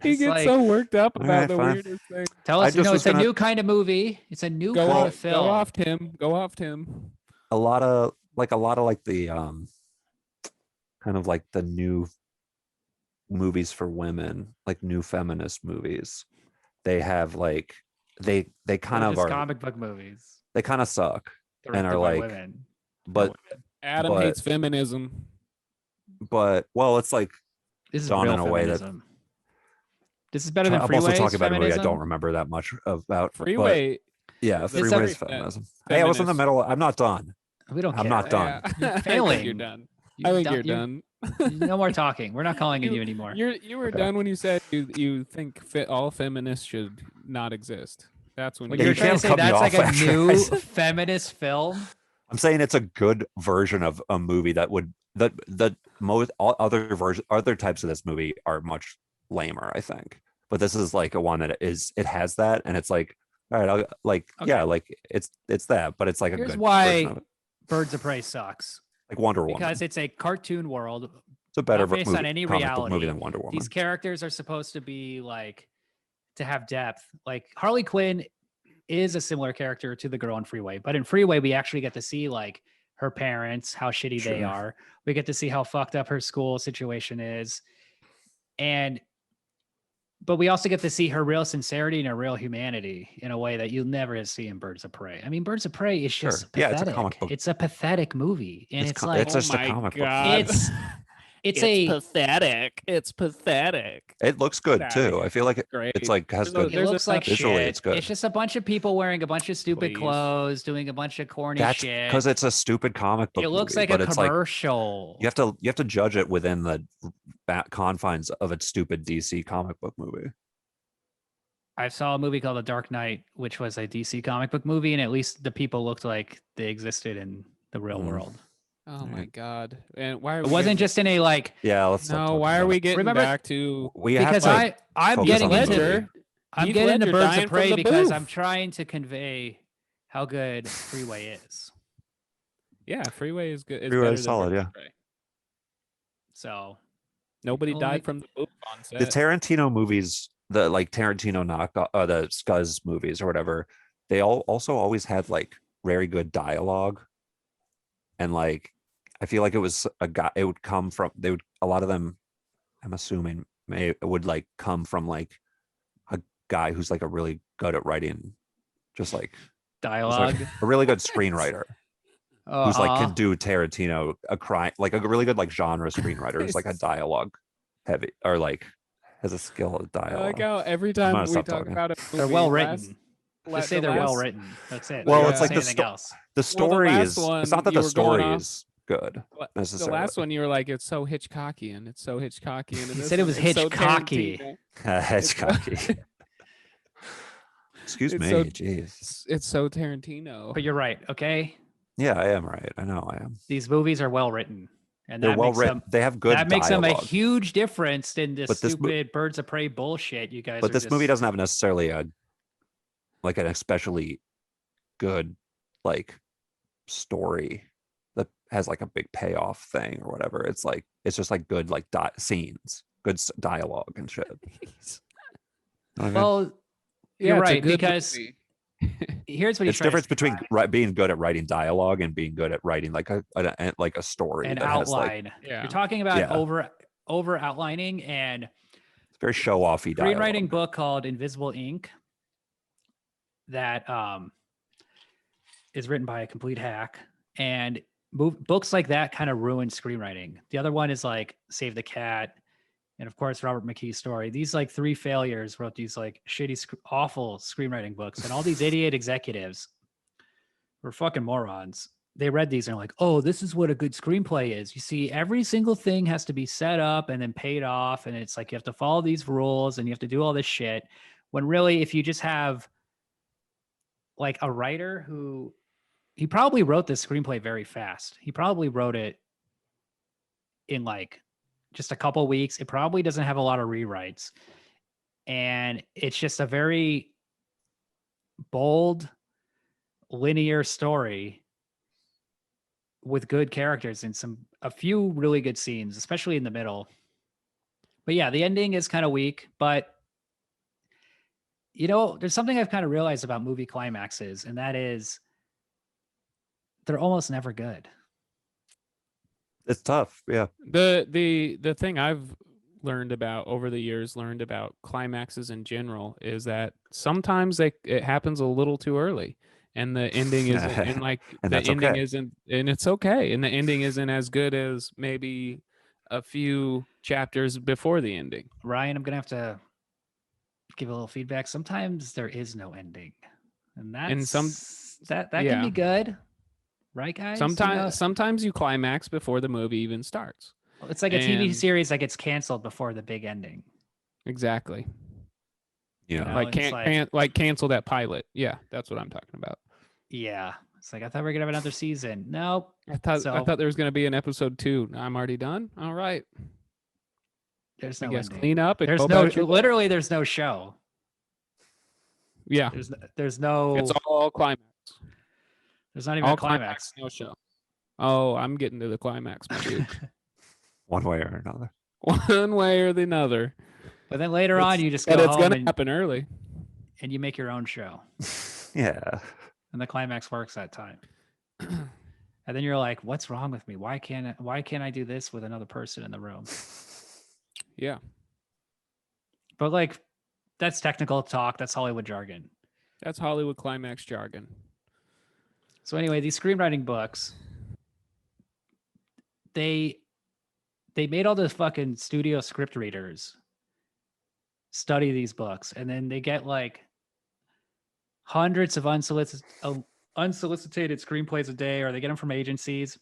He gets like- so worked up All about right, the fine. weirdest thing. Tell I us, just was it's a gonna- new kind of movie. It's a new kind of film. Go off Tim. Go off Tim. a lot of like the kind of like the new movies for women, like new feminist movies. They have like they kind Or of just are comic book movies. they kind of suck, and directed are by like women. but Adam But- hates feminism. well, it's like This is done real in a way that- feminism. This is better than I'm Freeway's also talking about a movie I feminism? don't remember that much about. but Freeway. yeah, is Freeway is very feminism. Hey, I was in the feminist. middle. I'm not done. We don't care. I'm not done. Yeah. I think failing. you're done. You I think done- you're done. No more talking. We're not calling on you anymore. You were Okay. done when you said you think all feminists should not exist. That's when When Yeah, you're you trying to can't say cut me that's like off a after I new said- feminist film. I'm saying it's a good version of a movie that would that most all other types of this movie are much lamer, I think. But this is like a one that it has that, and it's like, all right, yeah, like it's that, but it's like a Here's good why version of it. Birds of Prey sucks. Like Wonder Woman. Because it's a cartoon world. It's a better not based movie, on any comic book reality. movie than Wonder Woman. These characters are supposed to be like to have depth. Like Harley Quinn is a similar character to the girl in Freeway, but in Freeway we actually get to see like her parents, how shitty they Sure. are. We get to see how fucked up her school situation is. But we also get to see her real sincerity and her real humanity in a way that you'll never see in Birds of Prey. I mean, Birds of Prey is Sure. just Yeah, pathetic. it's a comic book. It's a pathetic movie. And it's like it's just Oh a my comic God. book. it's a pathetic. It's pathetic. It looks good Get outta too. here. I feel like Great. it's like has There's a- good. it there's looks like visually, shit. it's good. It's just a bunch of people wearing a bunch of stupid Please. clothes, doing a bunch of corny That's shit. because it's a stupid comic book. It looks movie, like but a it's like commercial. you have to judge it within the confines of a stupid DC comic book movie. I saw a movie called The Dark Knight, which was a DC comic book movie, and at least the people looked like they existed in the real world. Oh my Right. God! And why? Are It we wasn't getting- just in a like Yeah, let's. stop No. talking Why are about we it. getting Remember- back to? We have because to I'm focus getting on the into movie. I'm Heath getting into Ledger Birds dying of from Prey the because booth. I'm trying to convey how good Freeway is. Yeah, Freeway is good. Is Freeway better is than solid, Birds yeah. of Prey. So Nobody Well, died like- from the boot on set. The Tarantino movies, the like Tarantino the Scuzz movies or whatever, they all also always had like very good dialogue, and like I feel like it was a guy. It would come from a lot of them. I'm assuming would like come from like a guy who's like a really good at writing, just like dialogue. a really good screenwriter who's like Uh-huh. can do Tarantino a crime, like a really good like genre screenwriter who's like a dialogue heavy or like has a skill of I dialogue. like how every gonna time we stop talk talking. about it, They're well written. Just say they're well written. That's it. Well, Don't it's like say the anything else. The story last is one it's not that you the were going story off- is good The necessarily. last one you were like, it's so Hitchcockian. It's so Hitchcockian. and He this said it one, was it's so Hitchcocky. Tarantino. It's cocky. Excuse It's me, so- jeez. It's so Tarantino. But you're right. Okay, Yeah, I am right. I know I am. these movies are well written, and They're that well makes written. them They have good that makes them a dialogue. huge difference than this But this mo- stupid Birds of Prey bullshit. You guys, But are this movie just- doesn't have necessarily an especially good like story that has like a big payoff thing or whatever. It's like it's just like good like scenes, good dialogue and shit. Okay? Well, Yeah, you're it's a right, good because movie. here's what he's it's trying to difference between describe. being good at writing dialogue and being good at writing like a story an that has like outline. Yeah. You're talking about Yeah. over outlining, and it's very show offy dialogue. screenwriting book called Invisible Ink that is written by a complete hack, and books like that kind of ruin screenwriting. The other one is like Save the Cat, and of course Robert McKee's Story. These like three failures wrote these like shitty awful screenwriting books, and all these idiot executives were fucking morons. they read these and are like, oh, this is what a good screenplay is. You see, every single thing has to be set up and then paid off. And it's like, you have to follow these rules and you have to do all this shit. When really, if you just have like a writer who, he probably wrote this screenplay very fast. He probably wrote it in like just a couple weeks. It probably doesn't have a lot of rewrites. And it's just a very bold, linear story with good characters and a few really good scenes, especially in the middle. But yeah, the ending is kind of weak, but there's something I've kind of realized about movie climaxes, and that is they're almost never good. It's tough. Yeah. The thing I've learned about climaxes in general is that sometimes it happens a little too early. And the ending isn't, and like and the ending okay. isn't, and it's okay. And the ending isn't as good as maybe a few chapters before the ending. Ryan, I'm gonna have to give a little feedback. Sometimes there is no ending, and that can be good, right, guys? Sometimes you climax before the movie even starts. It's like a TV series that gets canceled before the big ending. Exactly. Yeah. Like cancel that pilot. Yeah, that's what I'm talking about. Yeah. It's like, I thought we were gonna have another season. Nope. I thought there was gonna be an episode 2. I'm already done. All right. There's no I guess ending. clean up. There's no show. Yeah. There's no. It's all climax. There's not even all a climax. No show. Oh, I'm getting to the climax, my dude. One way or another. One way or the other. But then later on, you just go but it's home gonna and happen early. and you make your own show. Yeah. And the climax works that time. And then you're like, what's wrong with me? Why can't I do this with another person in the room? Yeah. But like, that's technical talk. That's Hollywood jargon. That's Hollywood climax jargon. So anyway, these screenwriting books, they made all the fucking studio script readers study these books, and then they get like hundreds of unsolicited screenplays a day, or they get them from agencies,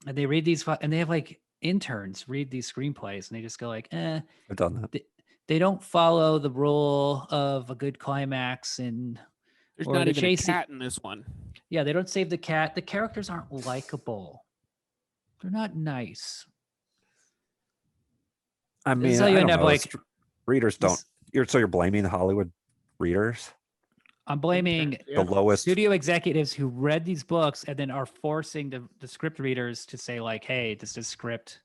and they read these, and they have like interns read these screenplays, and they just go like, I've done that. They don't follow the rule of a good climax, and there's not even a cat in this one. Yeah, they don't save the cat. The characters aren't likable. They're not nice. I mean, so you end up like readers don't. You're blaming Hollywood readers. I'm blaming the lowest studio executives who read these books and then are forcing the script readers to say like, "Hey, does this script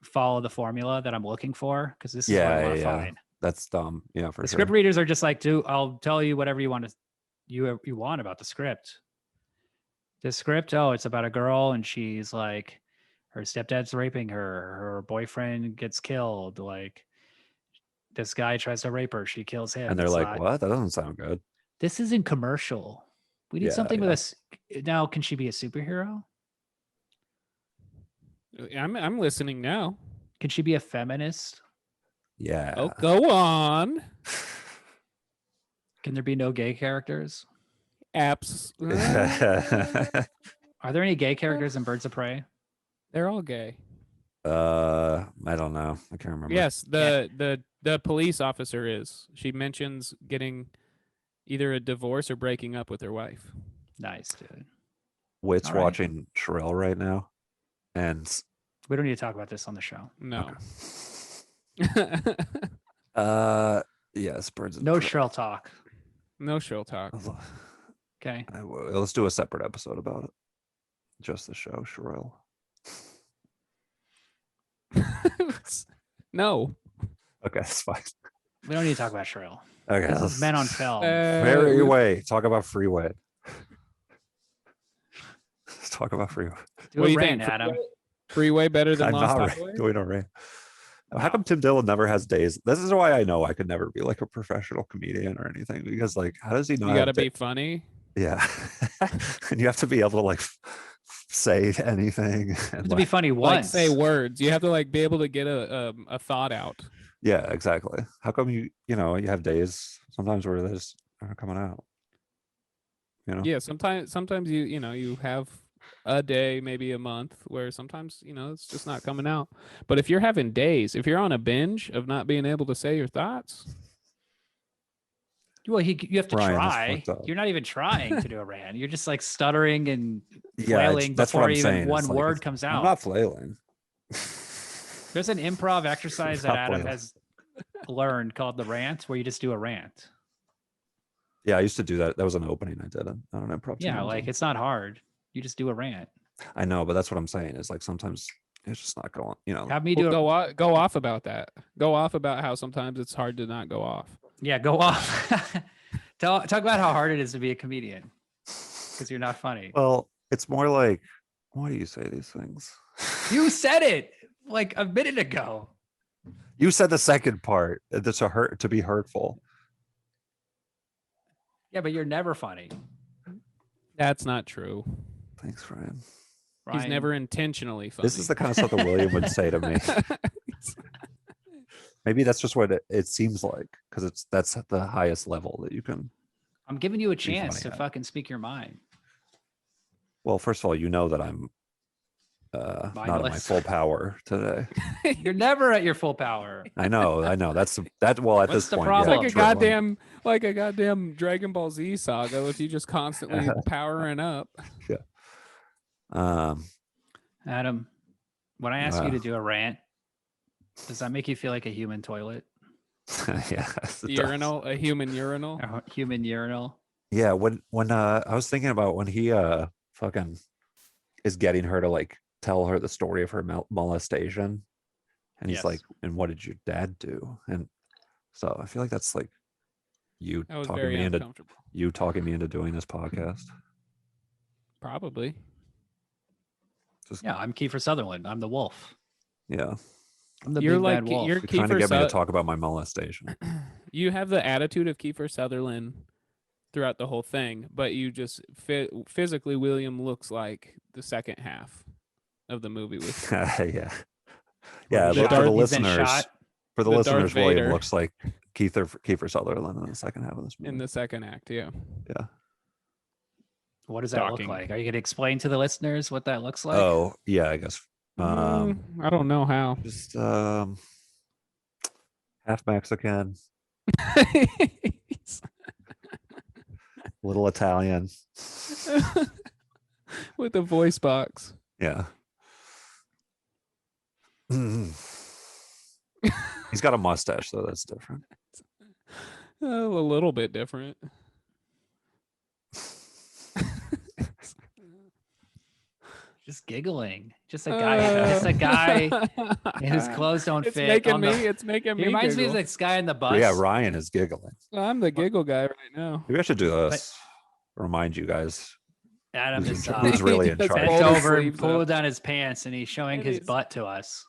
follow the formula that I'm looking for? Because this is what I want to find." That's dumb. Yeah, for the sure. Script readers are just like, I'll tell you whatever you want about the script. The script, it's about a girl and she's like, her stepdad's raping her, her boyfriend gets killed, like this guy tries to rape her, she kills him. And they're like, what? That doesn't sound good. This isn't commercial. We need something with us. Now, can she be a superhero? I'm listening now. Can she be a feminist? Yeah. Oh, go on. Can there be no gay characters? Apps. Are there any gay characters in Birds of Prey? They're all gay. I don't know. I can't remember. Yes, the police officer is. She mentions getting either a divorce or breaking up with her wife. Nice, dude. Wit's watching Shrell right now, and we don't need to talk about this on the show. No. Okay. Yes, Birds of No Prey. Shrell talk. No Shrell talk. Okay. Let's do a separate episode about it. Just the show Shrell. No. Okay, that's fine. We don't need to talk about Shrell. Okay. This is Men on Film. Freeway. Talk about Freeway. Let's talk about Freeway. Do a rant, Adam. Freeway better than Lost Highway? Doing a rant. How come Tim Dillon never has days? This is why I know I could never be like a professional comedian or anything, because like, how does he know? You got to be funny. Yeah. And you have to be able to like say anything. And to be funny once. Like say words. You have to like be able to get a thought out. Yeah, exactly. How come you have days sometimes where they just aren't coming out? You know? Yeah, sometimes you have a day, maybe a month, where sometimes it's just not coming out. But if you're having days, if you're on a binge of not being able to say your thoughts, Well, you have to Ryan, that's try. fucked up. You're not even trying to do a rant. You're just like stuttering and Yeah, flailing that's what before I'm even saying. one It's like, word comes out. I'm not flailing. There's an improv exercise that Not Adam flailing. has learned called the rant, where you just do a rant. Yeah, I used to do that. That was an opening I did on an improv. Yeah, team. like it's not hard. You just do a rant. I know, but that's what I'm saying. Is like sometimes it's just not going. Have me do well, it. go off about that. Go off about how sometimes it's hard to not go off. Yeah, go off. Talk about how hard it is to be a comedian because you're not funny. Well, it's more like, why do you say these things? You said it like a minute ago. You said the second part. That's to be hurtful. Yeah, but you're never funny. That's not true. Thanks, Ryan. He's never intentionally funny. This is the kind of stuff that William would say to me. Maybe that's just what it seems like, because that's at the highest level that you can. I'm giving you a funny chance to at. fucking speak your mind. Well, first of all, you know that I'm not at my Mindless. full power today. You're never at your full power. I know. That's that. Well, at What's this the point, problem? It's like a goddamn Dragon Ball Z saga with you just constantly powering up. Yeah. Adam, when I ask you to do a rant, does that make you feel like a human toilet? Yes. Urinal, a human urinal. A human urinal? Yeah. When I was thinking about when he fucking is getting her to like tell her the story of her molestation, and he's Yes. like, "And what did your dad do?" And so I feel like that's like you That was talking very me into uncomfortable. doing this podcast. Probably. Yeah, I'm Kiefer Sutherland. I'm the wolf. Yeah. I'm the You're big like bad wolf. you're You're trying to get me Kiefer to talk about my molestation. You have the attitude of Kiefer Sutherland throughout the whole thing, but you just physically William looks like the second half of the movie with Yeah. He's Look, for the been listeners, shot. for the The listeners, Darth William Vader. looks like Kiefer Sutherland in the second half of this movie. in the second act. Yeah. Yeah. What does that Talking. look like? Are you going to explain to the listeners what that looks like? Oh, yeah, I guess. I don't know how. Just half Mexican, little Italian. With the voice box. Yeah. He's got a mustache, though. That's different. A little bit different. Just giggling. Just a guy whose clothes don't It's fit. making on me. the- It's making me. He reminds me of giggle. this guy in the bus. Yeah, Ryan is giggling. I'm the giggle guy right now. Maybe I should do this. Remind you guys Adam who's, is who's really in He does charge. bent Pull the over and sleeves pulled up. down his pants, and he's showing And his he's- butt to us.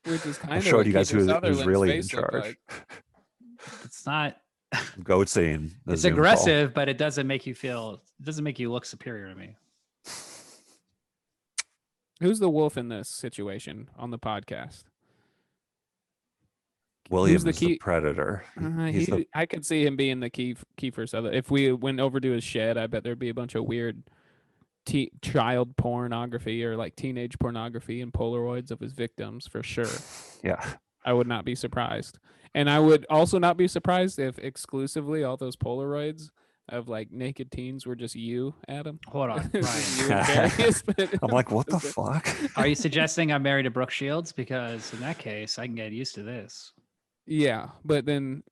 Which is kind I of showed what you guys Kiefer who's Sutherland's really in face looked charge. like. It's not. Goat scene. the It's Zoom call. aggressive, but it doesn't make you feel. It doesn't make you look superior to me. Who's the wolf in this situation on the podcast? William the is the key- predator. He's the I could see him being the Kiefer Sutherland. If we went over to his shed, I bet there'd be a bunch of weird child pornography or like teenage pornography and Polaroids of his victims for sure. yeah. I would not be surprised. And I would also not be surprised if exclusively all those Polaroids of like naked teens were just you, Adam. Hold on, Just Ryan. you and Darius, but- I'm like, what the fuck? Are you suggesting I'm married to Brooke Shields? Because in that case, I can get used to this. Yeah, but the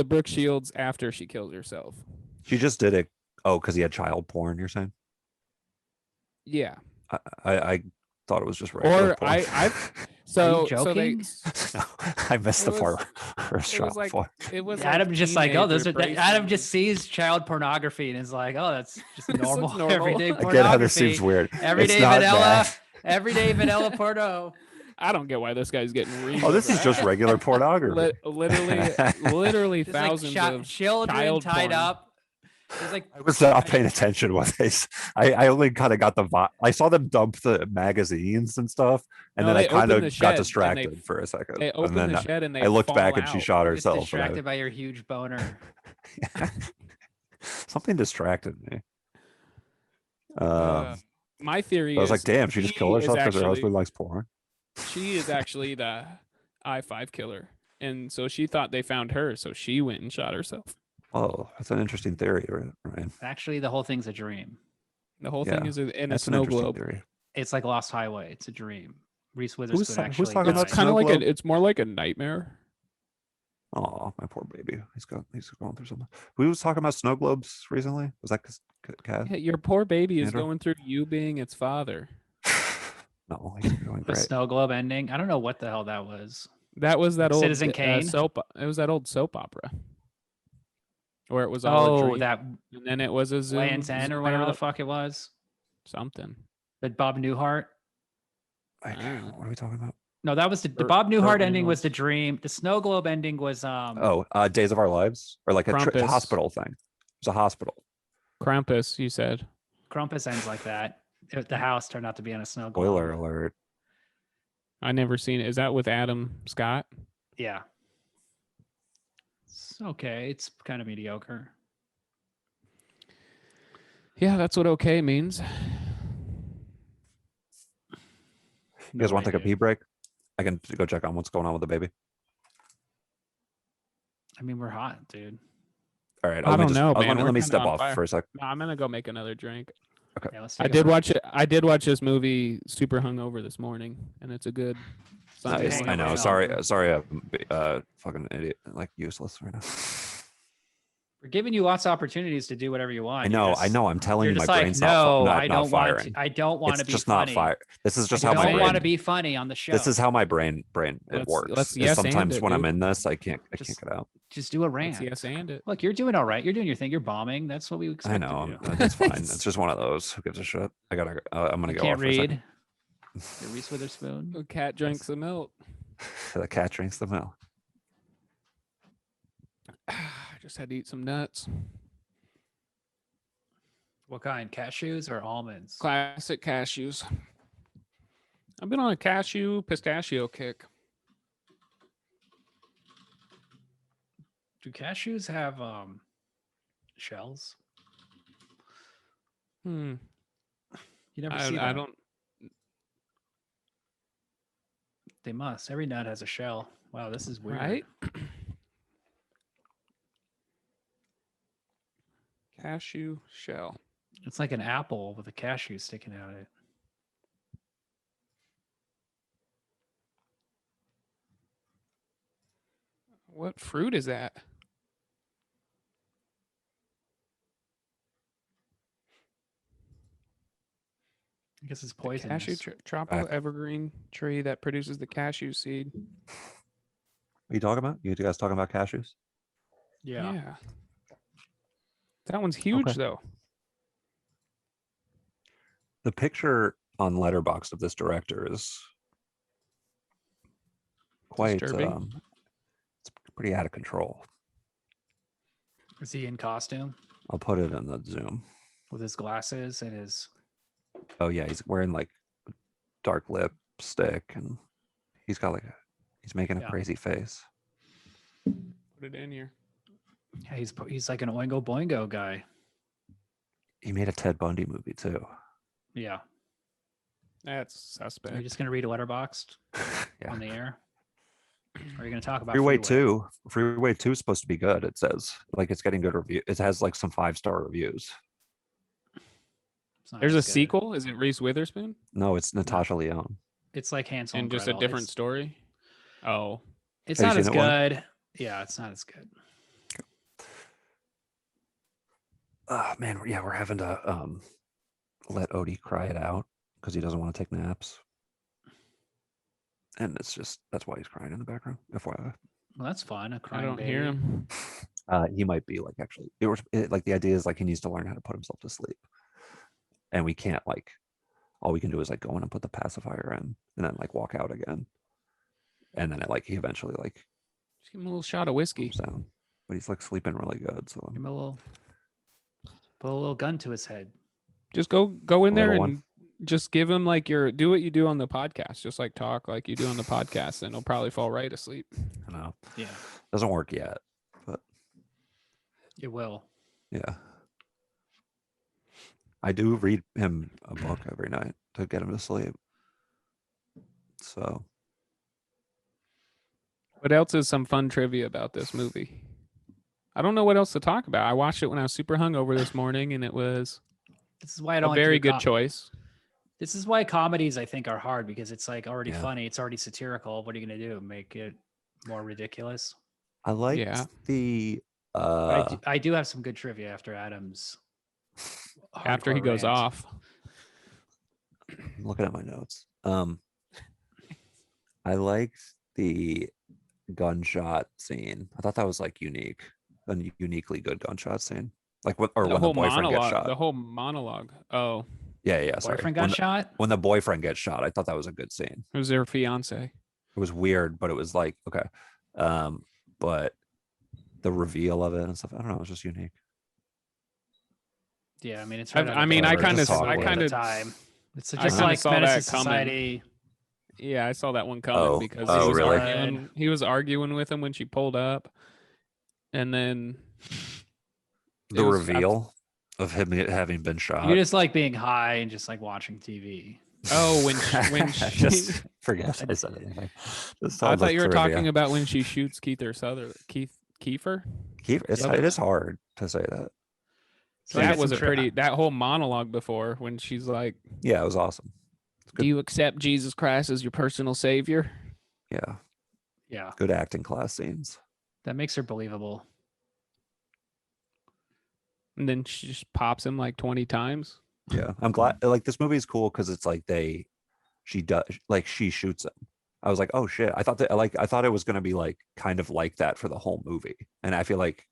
Brooke Shields after she killed herself. She just did it. Oh, because he had child porn. You're saying? Yeah. I thought it was just regular Or porn. Are so you joking? No, I missed It the part was- first it was child like porn. it was Adam like just like, oh, those are. teenage Adam embracing. just sees child pornography and is like, oh, that's just This looks normal, normal. everyday I pornography. Again, how this seems weird. Everyday It's not vanilla, bad. everyday vanilla porno. I don't get why this guy's getting real. Oh, this is just regular pornography. literally Just like thousands of children child tied porn. up. It's like I was not paying attention when I only kind of got the vibe. I saw them dump the magazines and stuff, and No, then I they kind opened the of shed got and they- distracted for a second. They and open then the shed and they I looked fall back and she out. shot just herself. and distracted by your huge boner. Something distracted me. My theory I was is like, damn, she just killed is herself because her actually- husband likes porn. She is actually the I-5 killer. And so she thought they found her, so she went and shot herself. Oh, that's an interesting theory, right? Actually, the whole thing's a dream. The whole thing Yeah, is in a That's an snow interesting globe. theory. It's like Lost Highway. It's a dream. Reese Witherspoon who's actually talking died. about It's kind of snow like globe? it's more like a nightmare. Oh, my poor baby. He's going through something. Who was talking about snow globes recently? Was that Cat? Yeah, your poor baby is Andrew? going through you being its father. No, he's doing The great. snow globe ending. I don't know what the hell that was. That was that old Citizen Kane? soap. It was that old soap opera, where it was all a Oh, dream, that and then it was a zoom, Land's End or zoom whatever the out, fuck it was. something. But Bob Newhart. What are we talking about? No, that was the Burt- Bob Newhart Burt ending was Reynolds. the dream. The snow globe ending was Days of Our Lives, or like a Krampus. hospital thing. It's a hospital. Krampus, you said. Krampus ends like that. The house turned out to be on a snow globe. Spoiler alert. I never seen it. Is that with Adam Scott? Yeah. It's okay. It's kind of mediocre. Yeah, that's what okay means. You guys No want to take a idea. pee break? I can go check on what's going on with the baby. I mean, we're hot, dude. All right. I don't know, man. Let We're me kinda step on off fire. for a sec. No, I'm gonna go make another drink. Yeah, let's I take a did break. watch it. I did watch this movie super hungover this morning, and it's a good Sunday Nice. morning I know. hangover. Sorry. I'm fucking idiot. Like useless right now. We're giving you lots of opportunities to do whatever you want. I know. You're just- I'm telling You're you, my just like, brain's no, not I don't want firing. to. I don't want to It's be just funny. not fire. This is just I how my don't brain. want to be funny on the show. This is how my brain it Let's- works. let's is yes and sometimes it, when I'm dude. in this, I can't Just- get out. Just do a rant. Let's yes and it. Look, you're doing all right. You're doing your thing. You're bombing. That's what we expect. I know. To do. That's fine. It's just one of those. Who gives a shit? I'm gonna You go can't off for a second. read. You're Reese Witherspoon. The cat drinks the milk. The cat drinks the milk. I just had to eat some nuts. What kind? Cashews or almonds? Classic cashews. I've been on a pistachio kick. Do cashews have shells? Hmm. You never see that. I don't. They must. Every nut has a shell. Wow, this is weird. Right? Cashew shell. It's like an apple with a cashew sticking out of it. What fruit is that? I guess it's The poisonous. cashew tropical evergreen tree that produces the cashew seed. What are you talking about? You guys talking about cashews? Yeah. That one's huge Okay. though. The picture on Letterboxd of this director is quite Disturbing. it's pretty out of control. Is he in costume I'll put it in the Zoom. with his glasses and his? Oh yeah, he's wearing like dark lipstick and he's got he's making a Yeah. crazy face. Put it in here. Yeah, he's like an Oingo Boingo guy. He made a Ted Bundy movie too. Yeah. That's Are you suspect. just gonna read a letterboxed Yeah. on the air? Or are you gonna talk about Freeway 2. Freeway 2 is supposed to be good. It says like it's getting good review. It has like some 5-star reviews. It's not There's a as good. sequel. Is it Reese Witherspoon? No, it's Natasha Leone. It's like Hansel And just a Gretel. different story? Oh. It's Have you not as seen it, Juan? good. Yeah, it's not as good. Man, yeah, we're having to let Odie cry it out because he doesn't want to take naps. And that's why he's crying in the background. FYI. Well, that's fun. A I crying don't baby. hear him. He might be like actually like the idea is like he needs to learn how to put himself to sleep. And we can't like all we can do is like go in and put the pacifier in and then like walk out again. And then he eventually like Just give him a little shot of whiskey. comes down. But he's like sleeping really good. So Give him a little, put a little gun to his head. Just go in there Little and one. just give him like do what you do on the podcast. Just like talk like you do on the podcast, and he'll probably fall right asleep. I know. Yeah, Doesn't work yet. But it will. yeah. I do read him a book every night to get him to sleep. So What else is some fun trivia about this movie? I don't know what else to talk about. I watched it when I was super hungover this morning, and it was This is why I a don't like to very do good choice. This is why comedies I think are hard, because it's like already Yeah. funny. It's already satirical. What are you going to do? Make it more ridiculous? I like Yeah. the But I do have some good trivia after Adam's. After he hardcore goes rant. off. I'm looking at my notes. I liked the gunshot scene. I thought that was like unique, a uniquely good gunshot scene. Like when the boyfriend gets shot. The whole monologue. Oh, Yeah, sorry. Boyfriend got shot? When the boyfriend gets shot, I thought that was a good scene. it was their fiance. It was weird, but it was like, okay. But the reveal of it and stuff, I don't know, it was just unique. Yeah, I mean, it's. I right out of mean, the I book. kind just of, awkward. I kind of, time. It's I just kinda like saw Menace that to coming. Society. yeah, I saw that one coming Oh, because oh, he was really? arguing. He was arguing with him when she pulled up, and then The was- reveal of him having been shot. You just like being high and just like watching TV. oh, when she, Just forget I said anything. Just I all the thought you were trivia. talking about when she shoots Kiefer. It is hard to say that. So That was that whole monologue before when she's like, Yeah, it was awesome. "Do you accept Jesus Christ as your personal savior?" Yeah, Yeah, good acting class scenes. that makes her believable. And then she just pops him like 20 times. Yeah, I'm glad. Like this movie is cool because it's like she shoots him. I was like, oh shit. I thought it was gonna be like kind of like that for the whole movie, and I feel like,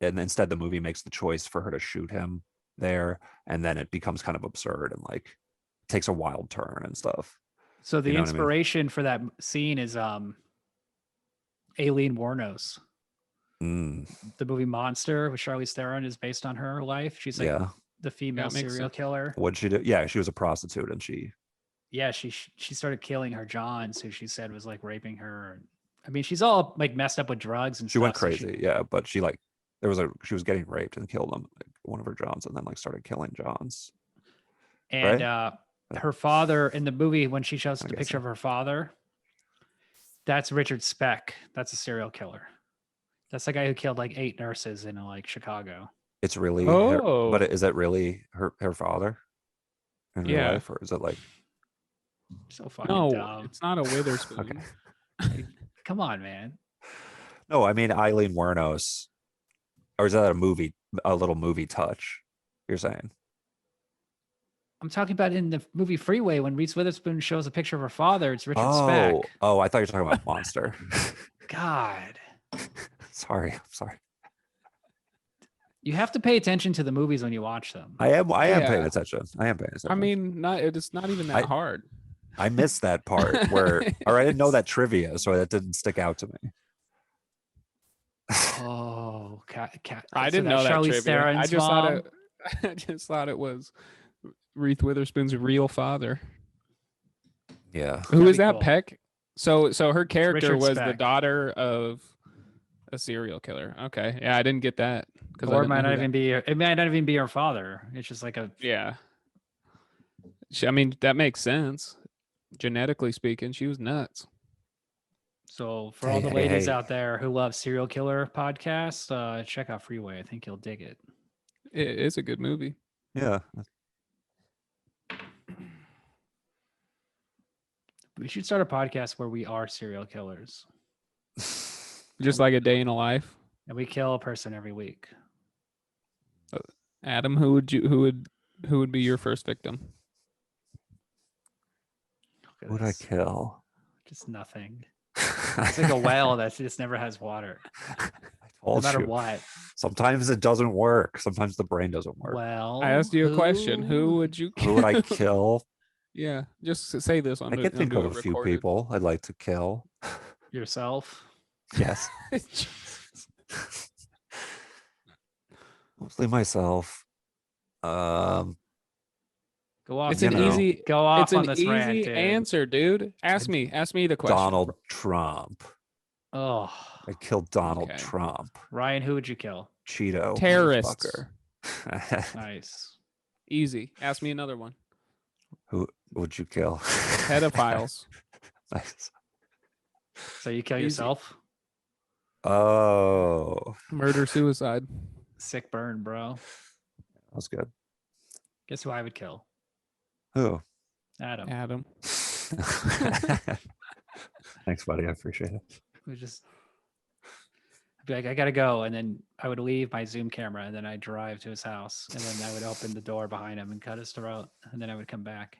and instead the movie makes the choice for her to shoot him there, and then it becomes kind of absurd and like takes a wild turn and stuff. So the You know what I mean? inspiration for that scene is Aileen Wuornos. The movie Monster with Charlize Theron is based on her life. She's like Yeah. the female That makes serial sense. killer. What'd she do? Yeah, she was a prostitute, and she Yeah, she started killing her Johns, who she said was like raping her. I mean, she's all like messed up with drugs and she stuff. went so crazy. Yeah, but she was getting raped and killed him, like, one of her Johns, and then like started killing Johns. And Right? her father in the movie, when she shows I the guess picture so. of her father, that's Richard Speck. That's a serial killer. That's the guy who killed like 8 nurses in like Chicago. It's really Oh. but is it really her father in real Yeah. life, or is it like So fucking No, dumb. it's not a Witherspoon. Okay. Come on, man. No, I mean Eileen Wuornos, or is that a little movie touch? You're saying? I'm talking about in the movie Freeway when Reese Witherspoon shows a picture of her father. It's Richard Speck. Oh, I thought you were talking about Monster. God, I'm sorry. you have to pay attention to the movies when you watch them. I am paying Yeah. attention. I mean, it's not even that hard. I missed that part where, or I didn't know that trivia, so that didn't stick out to me. Oh, I so didn't know that's that Charlize trivia. Theron's mom? I just thought it was Reese Witherspoon's real father. Yeah. Who That'd is be that? cool. Peck. So her character Richard was the Speck. daughter of a serial killer. Okay, yeah, I didn't get that Or it might not even be. It might not even be her father. It's just like a. Yeah. I mean, that makes sense. Genetically speaking, she was nuts. So for all the Hey, ladies hey. out there who love serial killer podcasts, check out Freeway. I think you'll dig it. It is a good movie. Yeah. We should start a podcast where we are serial killers Just like a day in a life. and we kill a person every week. Adam, who would be your first victim? Look at Who would I this. kill? Just nothing. It's like a well that just never has water, I no told matter you. what. Sometimes it doesn't work. Sometimes the brain doesn't work. Well, I asked you a question. Who would you kill? Who would I kill? Yeah, just say this on I the can think of onto a it few recorded. people I'd like to kill. Yourself? Yes. Mostly myself. Go off. It's You an know. easy. Go off It's on an this easy rant, dude. answer, dude. Ask me the question. Donald Trump. Oh, I'd kill Donald Okay. Trump. Ryan, who would you kill? Cheeto. Terrorists. motherfucker. Nice. Easy. Ask me another one. Who would you kill? Pedophiles. Nice. So you kill Easy. yourself? Oh, Murder, suicide. Sick burn, bro. that was good. Guess who I would kill? Who? Adam. Adam. Thanks, buddy. I appreciate it. Who just I'd be like, I gotta go, and then I would leave my Zoom camera, and then I'd drive to his house, and then I would open the door behind him and cut his throat, and then I would come back,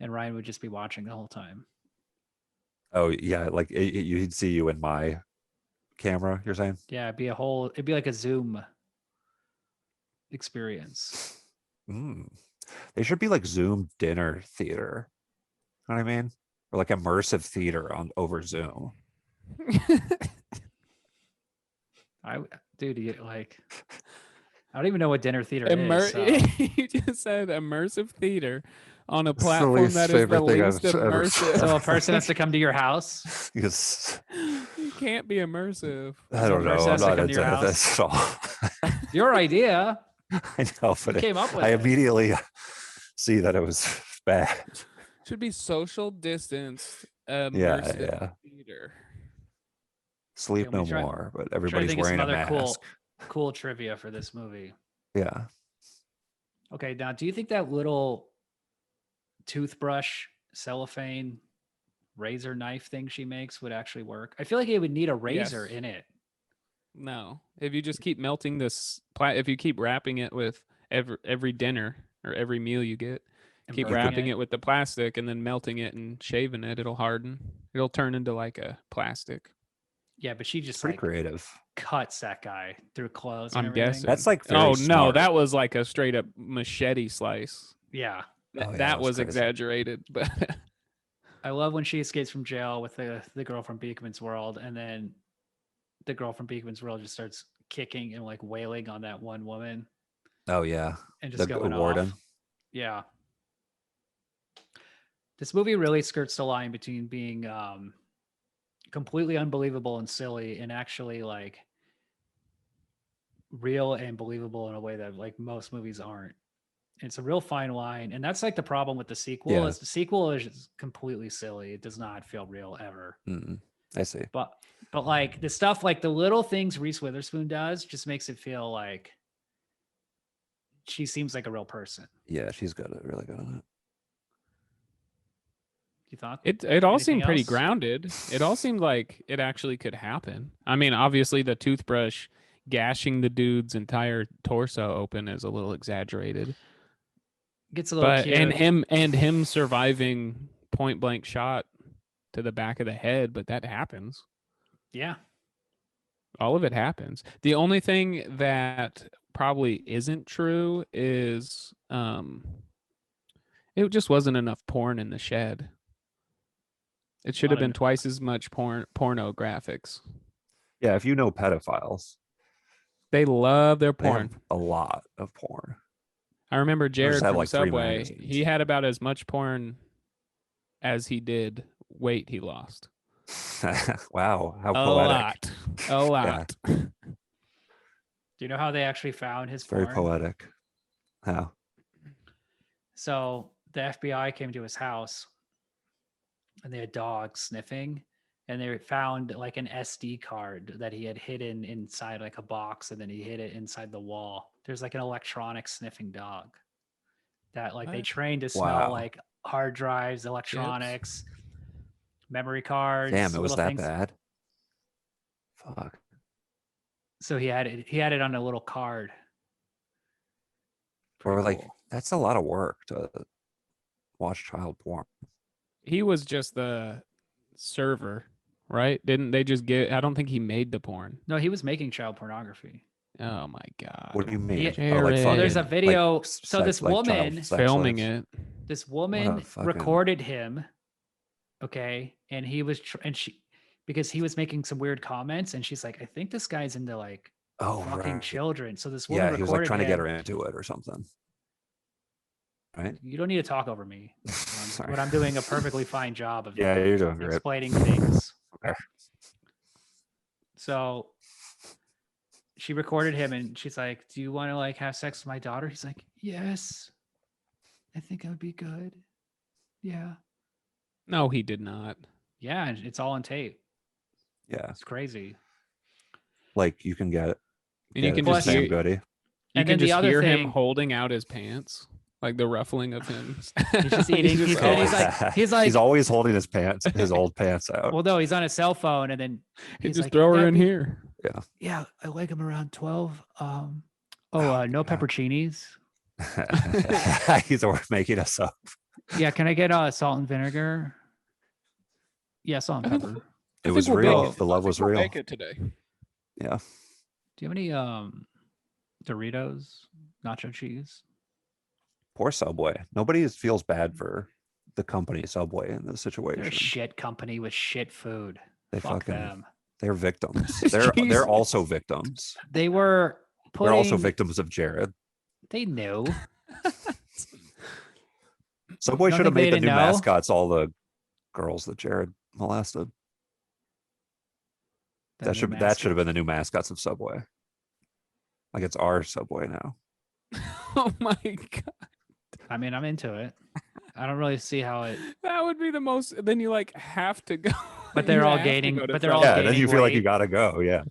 and Ryan would just be watching the whole time. Oh yeah, like you'd see you in my camera. You're saying? Yeah, it'd be like a Zoom experience. They should be like Zoom dinner theater. You know what I mean? Or like immersive theater over Zoom. Dude, I don't even know what dinner theater is. So. You just said immersive theater on a It's the platform least that is the favorite thing I've least ever immersive. So a person has to come to your house. Because You can't be immersive. I don't know. person I'm has to not come to into your this at all. Your idea. I know, but You came up with I it. immediately see that it was bad. Should be social distance Yeah, immersive yeah. theater. Sleep Okay, let no me try- more, but I'm trying to everybody's think of some wearing a other mask. cool trivia for this movie. Yeah. Okay, now do you think that little toothbrush cellophane razor knife thing she makes would actually work? I feel like it would need a razor Yes. in it. No, if you just keep melting this, if you keep wrapping it with every dinner or every meal you get, And keep burning wrapping it. it with the plastic and then melting it and shaving it, it'll harden. It'll turn into like a plastic. Yeah, but she just Pretty like creative. cuts that guy through clothes. And I'm everything. guessing. That's like very oh no, smart. that was like a straight up machete slice. Yeah. Oh, yeah, that that was was crazy. exaggerated, but I love when she escapes from jail with the girl from Beekman's World, and then the girl from Beekman's World just starts kicking and like wailing on that one woman Oh yeah. and just The going warden. off. Yeah. This movie really skirts the line between being completely unbelievable and silly and actually like real and believable in a way that like most movies aren't. It's a real fine line, and that's like the problem with the sequel. Yeah. Is the sequel is just completely silly. It does not feel real ever. I see. But like the stuff, like the little things Reese Witherspoon does, just makes it feel like she seems like a real person. Yeah, she's good at really good on it. You thought it all Anything seemed pretty else? grounded. It all seemed like it actually could happen. I mean, obviously the toothbrush gashing the dude's entire torso open is a little exaggerated. gets a little But cute. and him surviving point blank shot to the back of the head, but that happens. Yeah. All of it happens. The only thing that probably isn't true is it just wasn't enough porn in the shed. It should have been twice as much porno graphics. Yeah, if you know pedophiles, They love their they have porn. a lot of porn. I remember Jared have from like 3 Subway. magazines. He had about as much porn as he did weight he lost. Wow, how A poetic. lot. A lot. Do you know how they actually found his Very porn? poetic. How? So the FBI came to his house and they had dogs sniffing, and they found like an SD card that he had hidden inside like a box, and then he hid it inside the wall. There's like an electronic sniffing dog that like they What? trained to smell Wow. like hard drives, electronics, memory cards. Damn, it was little that things. bad. Fuck. So he had it on a little card. Or Pretty like cool. that's a lot of work to watch child porn. He was just the server, right? Didn't they just get? I don't think he made the porn. No, he was making child pornography. Oh my god! What do you mean? Jared. So there's a fucking, video. like, So sex- this like child woman sex filming slaves? it. This woman fucking- recorded him, okay, and he was because he was making some weird comments, and she's like, I think this guy's into like Oh, fucking right. children. So this woman Yeah, he was like recorded trying to get him. her into it or something. Right? You don't need to talk over me Sorry. when I'm doing a perfectly fine job of Yeah, you're doing great. explaining things. Okay. So she recorded him and she's like, do you want to like have sex with my daughter? He's like, yes, I think it would be good. Yeah. No, he did not. Yeah. It's all on tape. Yeah. It's crazy. Like you can get And you can Plus- just Sam hear, Goody. you And can then the just other hear thing- him holding out his pants, like the ruffling of him. He's just eating. He's like, he's always holding his pants, his old pants out. well, no, he's on a cell phone, and then he he's just like, throw her "That'd in be- here. Yeah, I like him around 12. No pepperoncinis. He's always making us up. Yeah, can I get salt and vinegar? Yeah, salt and pepper. It was we'll real. make it. The love was We'll real. make it today. Yeah. Do you have any Doritos, nacho cheese? Poor Subway. Nobody feels bad for the company Subway in this They're situation. a shit company with shit food. They Fuck fucking them. they're victims. They're Jesus. also victims. They were putting. They're also victims of Jared. They knew. Subway Don't should have think they made the new didn't know? mascots all the girls that Jared molested. That should have been the new mascots of Subway. Like it's our Subway now. Oh my god, I mean, I'm into it. I don't really see how it. that would be the most. Then you like have to go. But they're You all have to gaining- go to but they're all Subway. Yeah, then you gaining feel like you weight. gotta go. Yeah.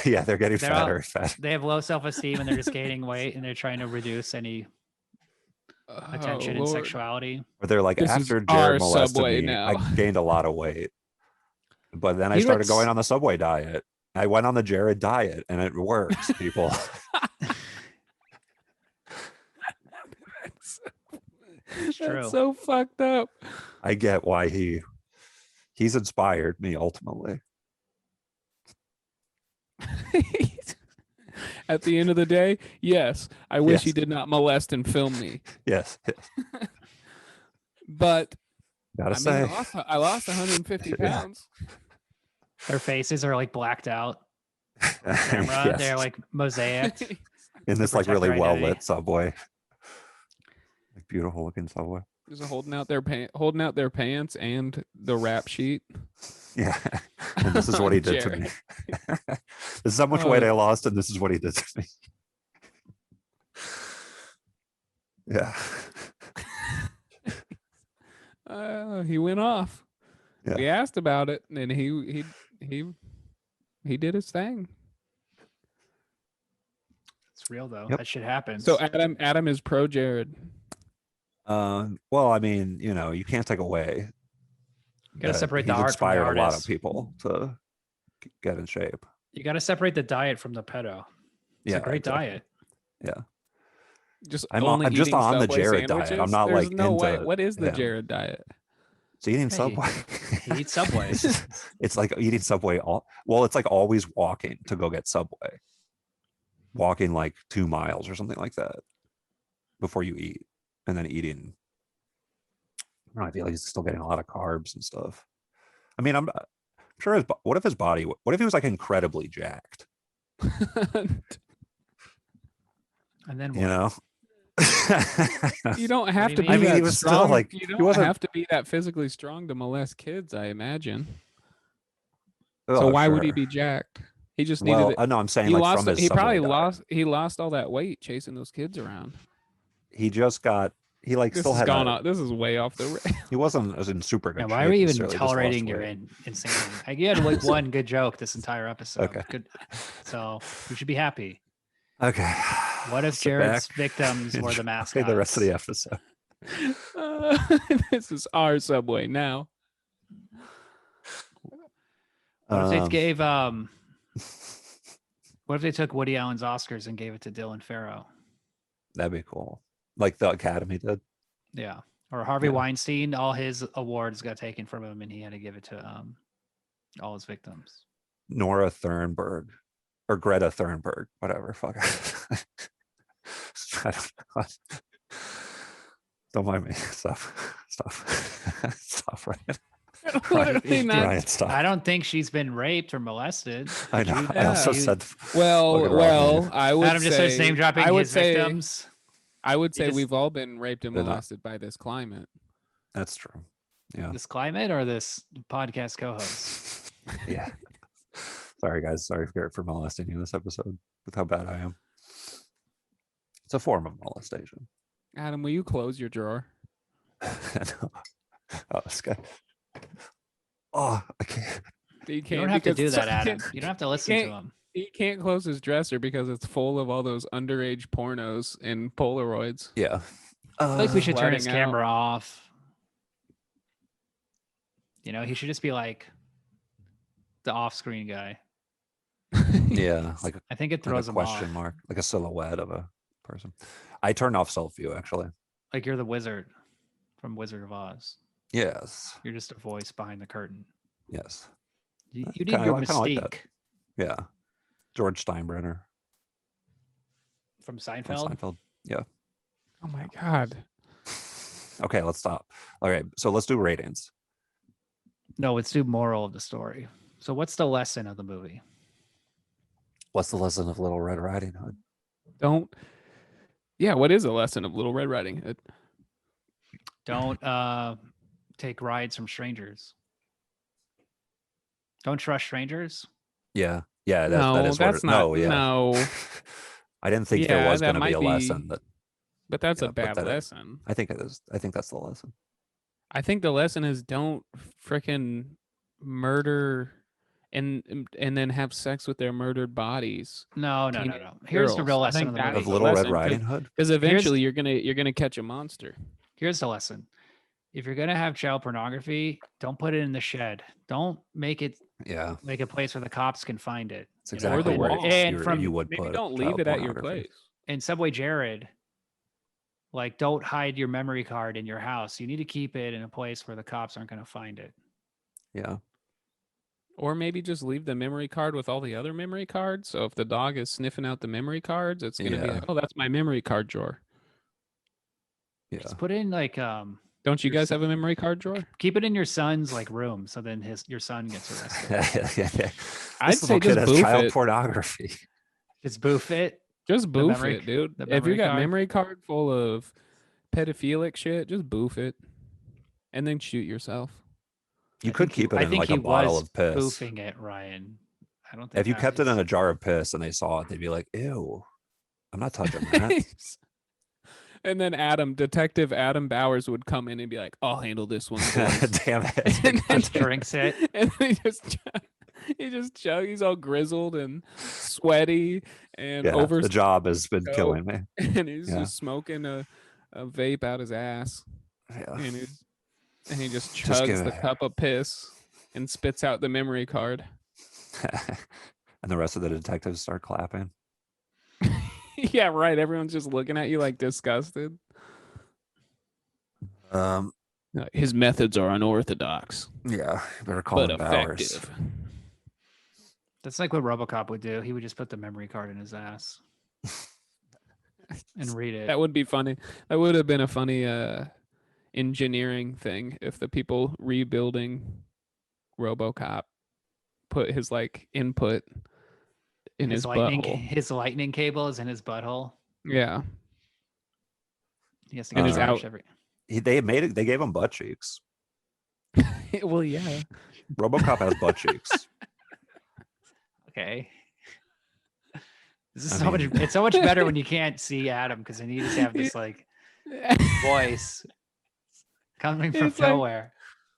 Yeah, they're getting They're fatter all- and fatter. They have low self-esteem and they're just gaining weight and they're trying to reduce any attention and Lord. sexuality. Or they're like, This is after our Jared molested Subway me, now. I gained a lot of weight. But then I You know started what's- going on the Subway diet. I went on the Jared diet and it works, people. It's true. That's so fucked up. I get why he's inspired me ultimately. At the end of the day, yes, I wish he Yes. did not molest and film me. Yes. But Gotta I say. mean, I lost 150 Yeah. pounds. Their faces are like blacked out. Camera, Yes. they're like mosaic. in this like protect really their well identity. lit Subway. Like beautiful looking Subway. Just holding out their pants and the rap sheet. Yeah. And this is what he did to me. This is how much Oh, weight yeah. I lost, and this is what he did to me. Yeah. He went off. Yeah. We asked about it, and he did his thing. It's real though. Yep. That shit happens. So Adam is pro Jared. Well, I mean, you can't take away. Gotta that separate the he's art from the inspired a lot of artist. people to get in shape. You got to separate the diet from the pedo. It's a great exactly. diet. Yeah. Just I'm only just eating on the Subway Jared diet. I'm sandwiches? not, There's like, no way. into What is the him. Jared diet? It's eating Hey, Subway. He eats Subway. It's like eating Subway it's like always walking to go get Subway. Walking like 2 miles or something like that before you eat, and then eating. I don't know, I feel like he's still getting a lot of carbs and stuff. I mean, I'm sure what if he was like incredibly jacked, And then you know? You don't have to do be you mean? I mean, he that was still, strong. like, You he don't wasn't- have to be that physically strong to molest kids, I imagine. Oh, So why would he sure. be jacked? He just needed Well, it. no, I'm saying He like lost. from his He probably Subway diet. lost all that weight chasing those kids around. He just got. He like This still has had. gone on. This is way off the rail. He wasn't as in super good. Yeah, why shape are we even necessarily, just lost tolerating your weight. insanity? Like, you had like one good joke this entire episode. Okay. Good. So you should be happy. Okay. What if Sit Jared's back victims were the and mascots? enjoy the rest of the episode. This is our Subway now. What if they Um, gave what if they took Woody Allen's Oscars and gave it to Dylan Farrow? That'd be cool. Like the Academy did. Yeah. Or Harvey Yeah. Weinstein, all his awards got taken from him and he had to give it to all his victims. Nora Thunberg or Greta Thunberg, whatever. Fuck. I don't know. Don't mind me. Stop. Stop, Ryan. Literally not. Ryan, stop. I don't think she's been raped or molested. I know. You- I also you- said. Well, fucking wrong well, name. I would Adam just say starts name dropping I would his say victims. I would You say just- we've all been raped and They're not. molested by this climate. That's true. Yeah. This climate or this podcast co-host? Yeah. Sorry, guys. Sorry for molesting you this episode with how bad I am. It's a form of molestation. Adam, will you close your drawer? Oh, this guy. Oh, I can't. You don't have to do that, Adam. You don't have to listen to him. He can't close his dresser because it's full of all those underage pornos and Polaroids. Yeah. I feel like we should turn his Letting out. camera off. You know, he should just be like the off-screen guy. Yeah, like I think it a throws him question off. mark, like a silhouette of a person. I turned off self-view, actually. Like you're the wizard from Wizard of Oz. Yes. You're just a voice behind the curtain. Yes. You I need kinda- your I kinda like that. mystique Yeah. George Steinbrenner from from Seinfeld. Seinfeld. Yeah. Oh my god. Okay, let's stop. All right, so let's do ratings. No, let's do moral of the story. So what's the lesson of the movie? What's the lesson of Little Red Riding Hood? Don't. Yeah, what is a lesson of Little Red Riding Hood? Don't take rides from strangers. Don't trust strangers. Yeah. Yeah, No, that is what that's it, not. no, yeah. No, I didn't think there Yeah, was that going to be might a be- lesson that but that's Yeah, a but bad that- lesson. I think it is. I think that's the lesson. I think the lesson is don't frickin' murder and then have sex with their murdered bodies. No. Teenage Here's the girls. real I lesson think of the that movie. Of the Little Red lesson, 'cause- Riding Hood? Because eventually you're gonna catch a monster. Here's the lesson. If you're gonna have child pornography, don't put it in the shed. Don't make it Yeah, like a place where the cops can find it. it's you know? exactly the where wall. And from you would Maybe put don't leave child it at your pornography. place. in Subway Jared, like don't hide your memory card in your house. You need to keep it in a place where the cops aren't going to find it. Yeah. Or maybe just leave the memory card with all the other memory cards. So if the dog is sniffing out the memory cards, it's gonna be Yeah. like, oh, that's my memory card drawer. Yeah. Just put in like Don't you Your guys son- have a memory card drawer? keep it in your son's like room, so then your son gets arrested. I'd This little say kid just has boof child it. pornography. Just boof it. Just boof memory- it, dude. the If you memory got card? memory card full of pedophilic shit, just boof it, and then shoot yourself. You I could think he- keep it I in think like he a bottle was of piss. Boofing it, Ryan. I don't think If you that kept it was- in a jar of piss and they saw it, they'd be like, "Ew, I'm not touching that." And then Detective Adam Bowers would come in and be like, "I'll handle this one." boys." Damn it! And then- Just drinks it. and then he just chug. He's all grizzled and sweaty and Yeah, over, the job has been So- killing me. and he's Yeah. just smoking a vape out his ass, Yeah. and he just Just chugs give the it- cup of piss and spits out the memory card. And the rest of the detectives start clapping. Yeah, right. Everyone's just looking at you like disgusted. His methods are unorthodox, Yeah, you better call but him Bowers. effective. That's like what RoboCop would do. He would just put the memory card in his ass and read it. That would be funny. That would have been a funny engineering thing if the people rebuilding RoboCop put his like input in his lightning, butthole. his lightning cable is in his butthole. Yeah. He has to And get his charged out- every. They made it. They gave him butt cheeks. Well, yeah. RoboCop has butt cheeks. Okay. This is I so mean- much. It's so much better when you can't see Adam because then you just have this like voice coming from It's like- nowhere.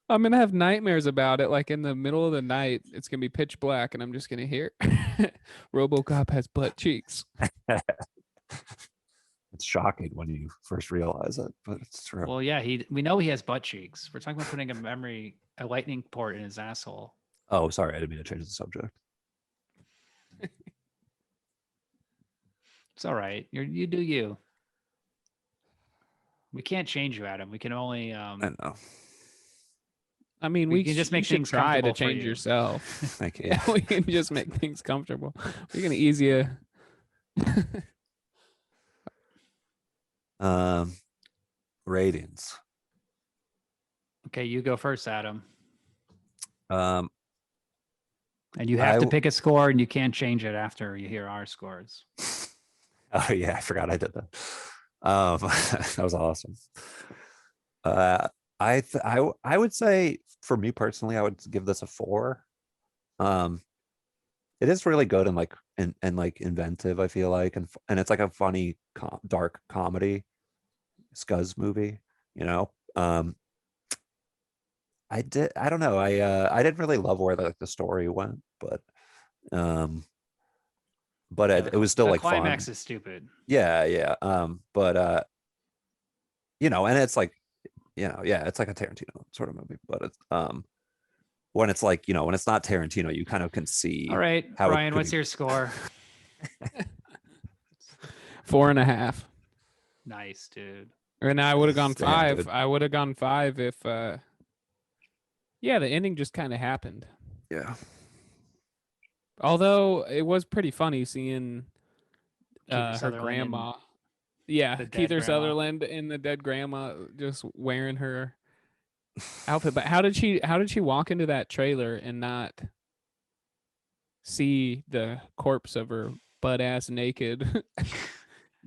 I'm gonna have nightmares about it. Like in the middle of the night, it's gonna be pitch black, and I'm just gonna hear RoboCop has butt cheeks. It's shocking when you first realize it, but it's true. Well, yeah, we know he has butt cheeks. We're talking about putting a lightning port in his asshole. Oh, sorry, I didn't mean to change the subject. It's all right. You do you. We can't change you, Adam. We can only I know. I mean, We can just make should things try to comfortable for change you. yourself. Thank you. Yeah, we can just make things comfortable. We're gonna ease you. Ratings. Okay, you go first, Adam. Um, And you have I to w- pick a score and you can't change it after you hear our scores. oh yeah, I forgot I did that. That was awesome. I would say for me personally, I would give this a 4. It is really good and like and like inventive, I feel like, and it's like a funny dark comedy scuzz movie, you know. I don't know. I didn't really love where the story went, but it was still the like climax fun. is stupid. Yeah. But you know, and it's like, you know, yeah, it's like a Tarantino sort of movie, but it's when it's like, you know, when it's not Tarantino, you kind of can see. All right, how Brian, what's your score? 4.5. Nice, dude. And I would have gone Damn, 5. dude. I would have gone 5 if yeah, the ending just kind of happened. Yeah. Although it was pretty funny seeing Kiefer her Sutherland grandma. Yeah, the dead Keith grandma. Sutherland and the dead grandma just wearing her outfit. But how did she walk into that trailer and not see the corpse of her butt ass naked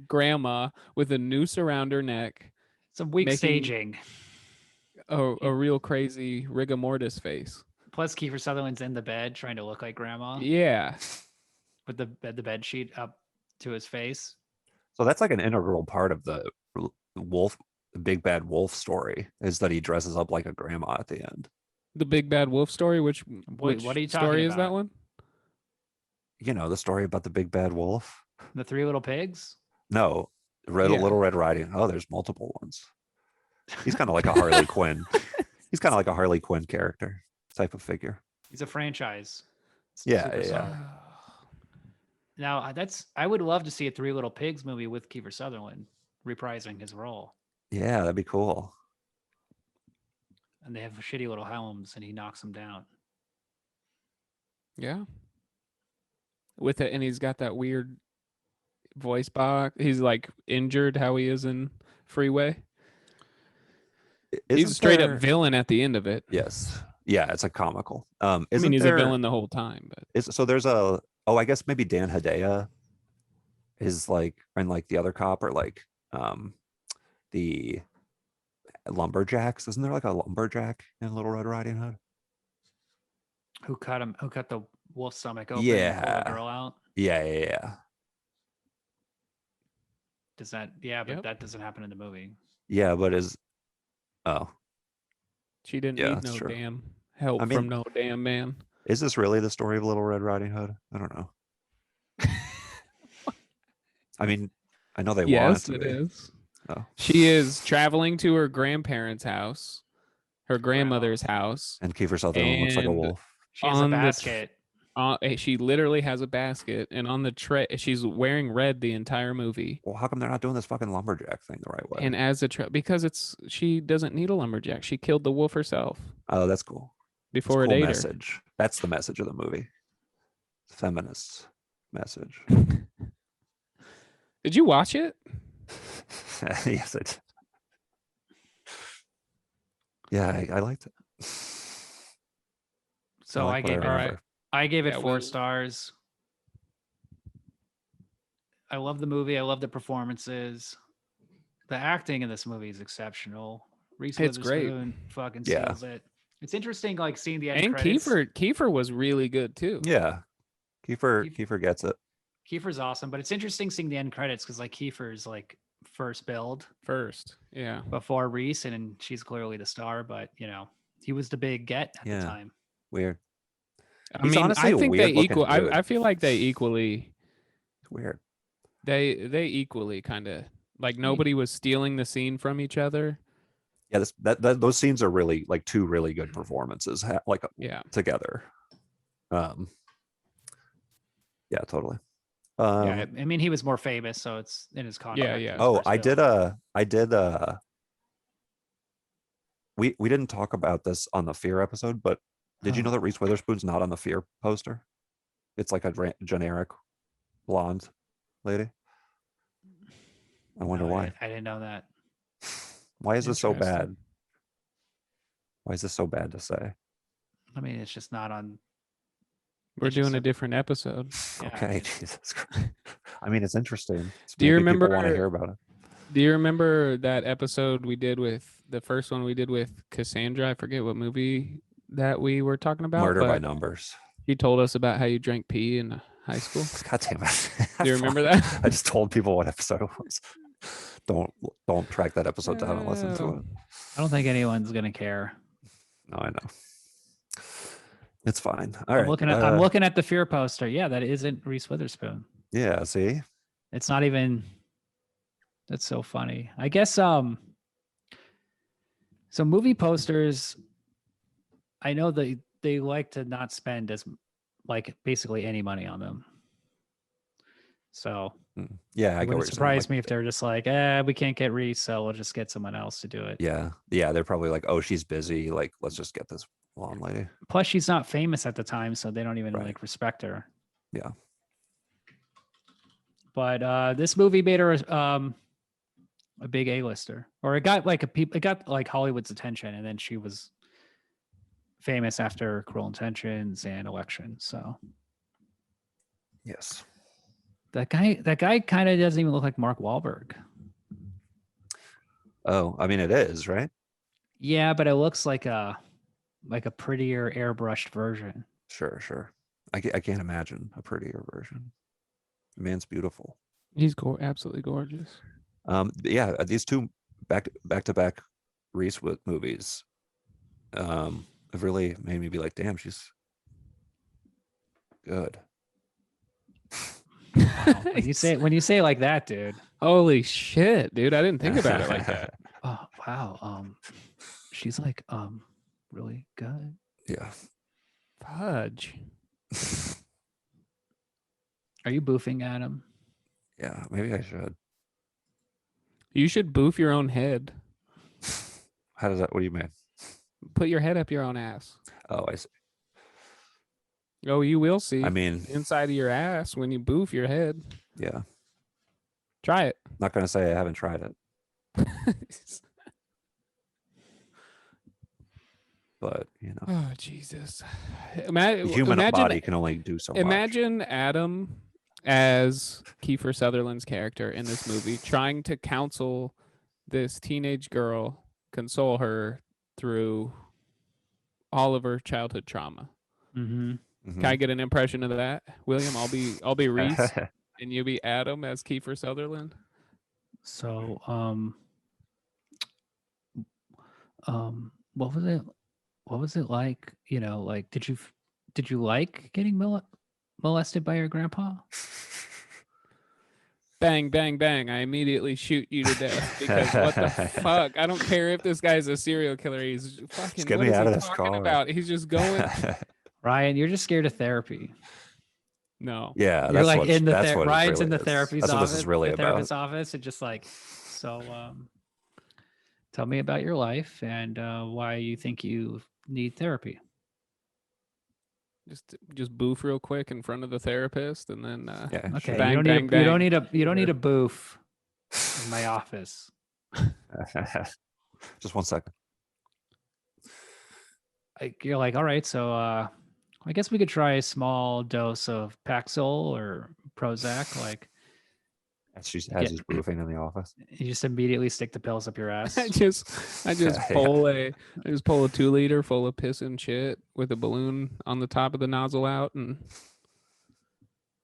grandma with a noose around her neck? Some weak making staging. A real crazy rigor mortis face. Plus, Kiefer Sutherland's in the bed trying to look like grandma Yeah. with the bed sheet up to his face. So that's like an integral part of the wolf, the big bad wolf story, is that he dresses up like a grandma at the end. The Big Bad Wolf story, which What are you talking story is that about? one? You know, the story about the big bad wolf? The Three Little Pigs? No, Yeah. Little Red Riding. Oh, there's multiple ones. He's kind of like a Harley Quinn. He's kind of like a Harley Quinn character type of figure. He's a franchise. Yeah, Superstar. yeah. Now, I would love to see a Three Little Pigs movie with Kiefer Sutherland reprising his role. Yeah, that'd be cool. And they have shitty little helms and he knocks them down. Yeah. With it, and he's got that weird voice box. He's like injured, how he is in Freeway. He's a straight up villain at the end of it. Yes. Yeah, it's a comical. I mean, he's a villain the whole time, but So there's I guess maybe Dan Hedaya is like, and like the other cop, or like the lumberjacks. Isn't there like a lumberjack in Little Red Riding Hood? Who cut the wolf's stomach open and pulled Yeah. the girl out? Yeah. Does that? Yeah, but Yep. that doesn't happen in the movie. Yeah, but she didn't Yeah, need that's no true. damn help I mean- from no damn man. is this really the story of Little Red Riding Hood? I don't know. I mean, I know they want Yes, it it to be. is. Oh. She is traveling to her grandparents' house, her grandmother's house. And Kiefer Sutherland looks like a And- wolf. She has a On the basket. She literally has a basket, and on the tray, she's wearing red the entire movie. Well, how come they're not doing this fucking lumberjack thing the right way? And as because she doesn't need a lumberjack. She killed the wolf herself Oh, that's cool. That's before a it cool ate message. That's the message of the movie. Feminist message. her. Did you watch it? Yes, it. Yeah, I liked it. So like I what gave it. remember. I gave it Yeah, 4 well- stars. I love the movie. I love the performances. The acting in this movie is exceptional. Reese It's great. Witherspoon fucking Yeah. steals it. It's interesting, like seeing the end And credits. Kiefer was really good too. Yeah, Kiefer gets it. Kiefer's awesome, but it's interesting seeing the end credits because like Kiefer's like first build First, yeah. before Reese, and she's clearly the star. But you know, he was the big get at Yeah. the time. Weird. I He's mean, honestly I a think they weird-looking equal. dude. I feel like they equally. It's weird. They equally kind of like nobody was stealing the scene from each other. Yeah, those scenes are really like two really good performances, like Yeah. together. Yeah, totally. Yeah, I mean, he was more famous, so it's in his contract. Yeah. his Oh, first I build. did. We didn't talk about this on the Fear episode, but did you know that Reese Witherspoon's not on the Fear poster? It's like a generic blonde lady. I wonder No, why. I didn't know that. Why is this so Interesting. bad? Why is this so bad to say? I mean, it's just not on. We're It's just doing a a- different episode. Yeah, Okay, it's- Jesus Christ. I mean, it's interesting. Do you Maybe people want to remember- hear about it? Do you remember that episode we did with the first one we did with Cassandra? I forget what movie that we were talking about. Murder by but Numbers. You told us about how you drank pee in high school. God damn it. Do you remember that? I just told people what episode it was. Don't track that episode down and listen to it. I don't think anyone's gonna care. No, I know. It's fine. All I'm right. I'm looking at the Fear poster. Yeah, that isn't Reese Witherspoon. Yeah, see? It's not even. That's so funny. I guess so movie posters, I know they like to not spend as like basically any money on them. So yeah, I it wouldn't surprise me if they're just like, we can't get Reese, so we'll just get someone else to do it. Yeah. They're probably like, oh, she's busy. Like, let's just get this blonde lady. Plus, she's not famous at the time, so they don't even like respect her. Yeah. But this movie made her a big A-lister, or it got like Hollywood's attention, and then she was famous after Cruel Intentions and Election. So yes, that guy kind of doesn't even look like Mark Wahlberg. Oh, I mean, it is, right? Yeah, but it looks like a prettier airbrushed version. Sure. I can't imagine a prettier version. The man's beautiful. He's absolutely gorgeous. Yeah, these two back to back Reese movies have really made me be like, damn, she's good. Wow. When you say it like that, dude. Holy shit, dude! I didn't think about it like that. Oh wow. She's like really good. Yeah. Fudge. Are you boofing at him? Yeah, maybe I should. You should boof your own head. How does that? What do you mean? Put your head up your own ass. Oh, I see. Oh, you will see. I mean, inside of your ass when you boof your head. Yeah. Try it. Not gonna say I haven't tried it. But Oh Jesus! The human body can only do so much. Imagine Adam as Kiefer Sutherland's character in this movie, trying to counsel this teenage girl, console her through all of her childhood trauma. Mm-hmm. Can I get an impression of that, William? I'll be Reese, and you be Adam as Kiefer Sutherland. So, what was it? What was it like? Like, did you like getting molested by your grandpa? Bang, bang, bang. I immediately shoot you to death because what the fuck? I don't care if this guy's a serial killer. He's fucking, get what me is out he of this talking car. about? He's just going. Ryan, you're just scared of therapy. No. Yeah, you're like in the what Ryan's really in the is. therapist's That's what office. this is really the about. therapist's office, and just like, so tell me about your life and why you think you need therapy. Just boof real quick in front of the therapist, and then Okay, bang, you don't bang, need bang. you don't need a boof in my office. Just 1 second. You're like, all right, so I guess we could try a small dose of Paxil or Prozac. Like, She has his boofing in the office. you just immediately stick the pills up your ass. I just pull a 2-liter full of piss and shit with a balloon on the top of the nozzle out and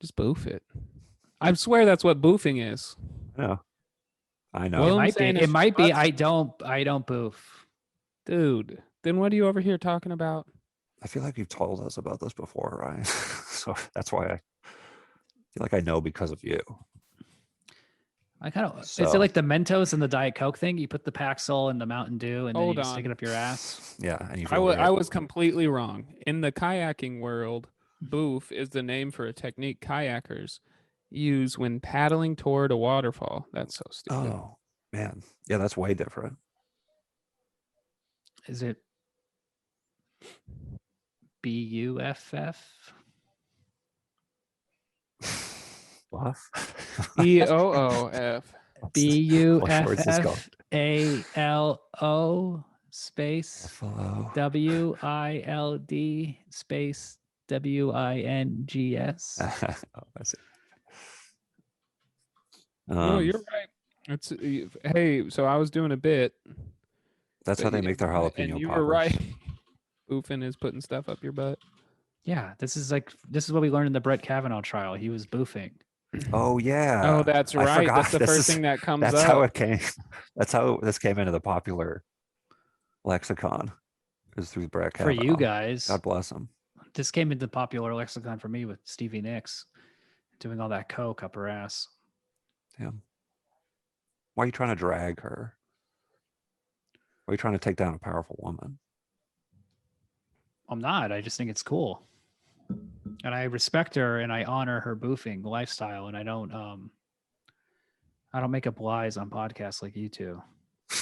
just boof it. I swear that's what boofing is. No, I know. Well, It might be. I don't boof, dude. Then what are you over here talking about? I feel like you've told us about this before, Ryan. So that's why I feel like I know because of you. I kind of. So- Is it like the Mentos and the Diet Coke thing? You put the Paxil and the Mountain Dew, and then you Hold just on. stick it up your ass. Yeah, and you. I was completely wrong. In the kayaking world, boof is the name for a technique kayakers use when paddling toward a waterfall. That's so stupid. Oh man, yeah, that's way different. Is it BUFF? Buff. BOOF. What's this called? BUFFALO space Follow. WILD space WINGS. Oh, I see. No, you're right. It's hey. So I was doing a bit. That's how they make their jalapeno and you poppers. were right. Boofing is putting stuff up your butt. Yeah, this is what we learned in the Brett Kavanaugh trial. He was boofing. Oh yeah. Oh, that's I right. That's forgot. the This first is- thing that comes That's up. how it came. That's how this came into the popular lexicon. Is through Brett For Kavanaugh. you guys, God bless him. this came into popular lexicon for me with Stevie Nicks doing all that coke up her ass. Yeah. Why are you trying to drag her? Why are you trying to take down a powerful woman? I'm not. I just think it's cool. And I respect her and I honor her boofing lifestyle. And I don't make up lies on podcasts like you two.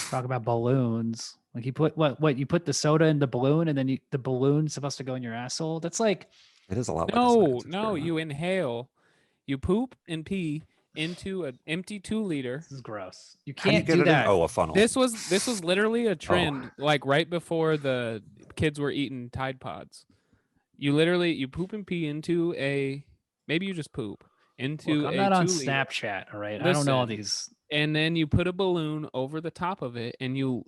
Talk about balloons. Like you put what you put the soda in the balloon and then the balloon's supposed to go in your asshole. That's like It is a lot like a No, science no, experiment. you inhale, you poop and pee into an empty 2-liter. this is gross. You How do you can't get do it that. in? Oh, a funnel. This was literally a trend, like right before the kids were eating Tide Pods. You poop and pee into maybe you just poop into Look, I'm a not on 2-liter. Snapchat, all right? I don't know all Listen. these. And then you put a balloon over the top of it and you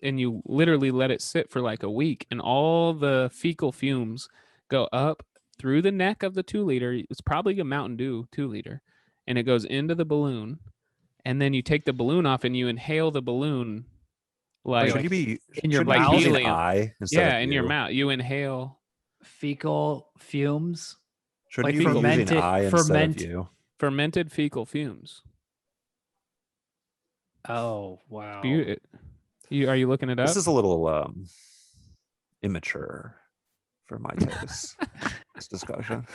literally let it sit for like a week, and all the fecal fumes go up through the neck of the 2-liter. It's probably a Mountain Dew 2-liter, and it goes into the balloon, and then you take the balloon off and you inhale the balloon like Should you be in your shouldn't you mouth? be using Helium. I instead yeah, of in your you? mouth. You inhale Fecal fumes. Shouldn't Like you be using fermented- I instead ferment- of you? fermented fecal fumes. Oh, wow. Are you looking it up? This is a little immature for my taste. This discussion.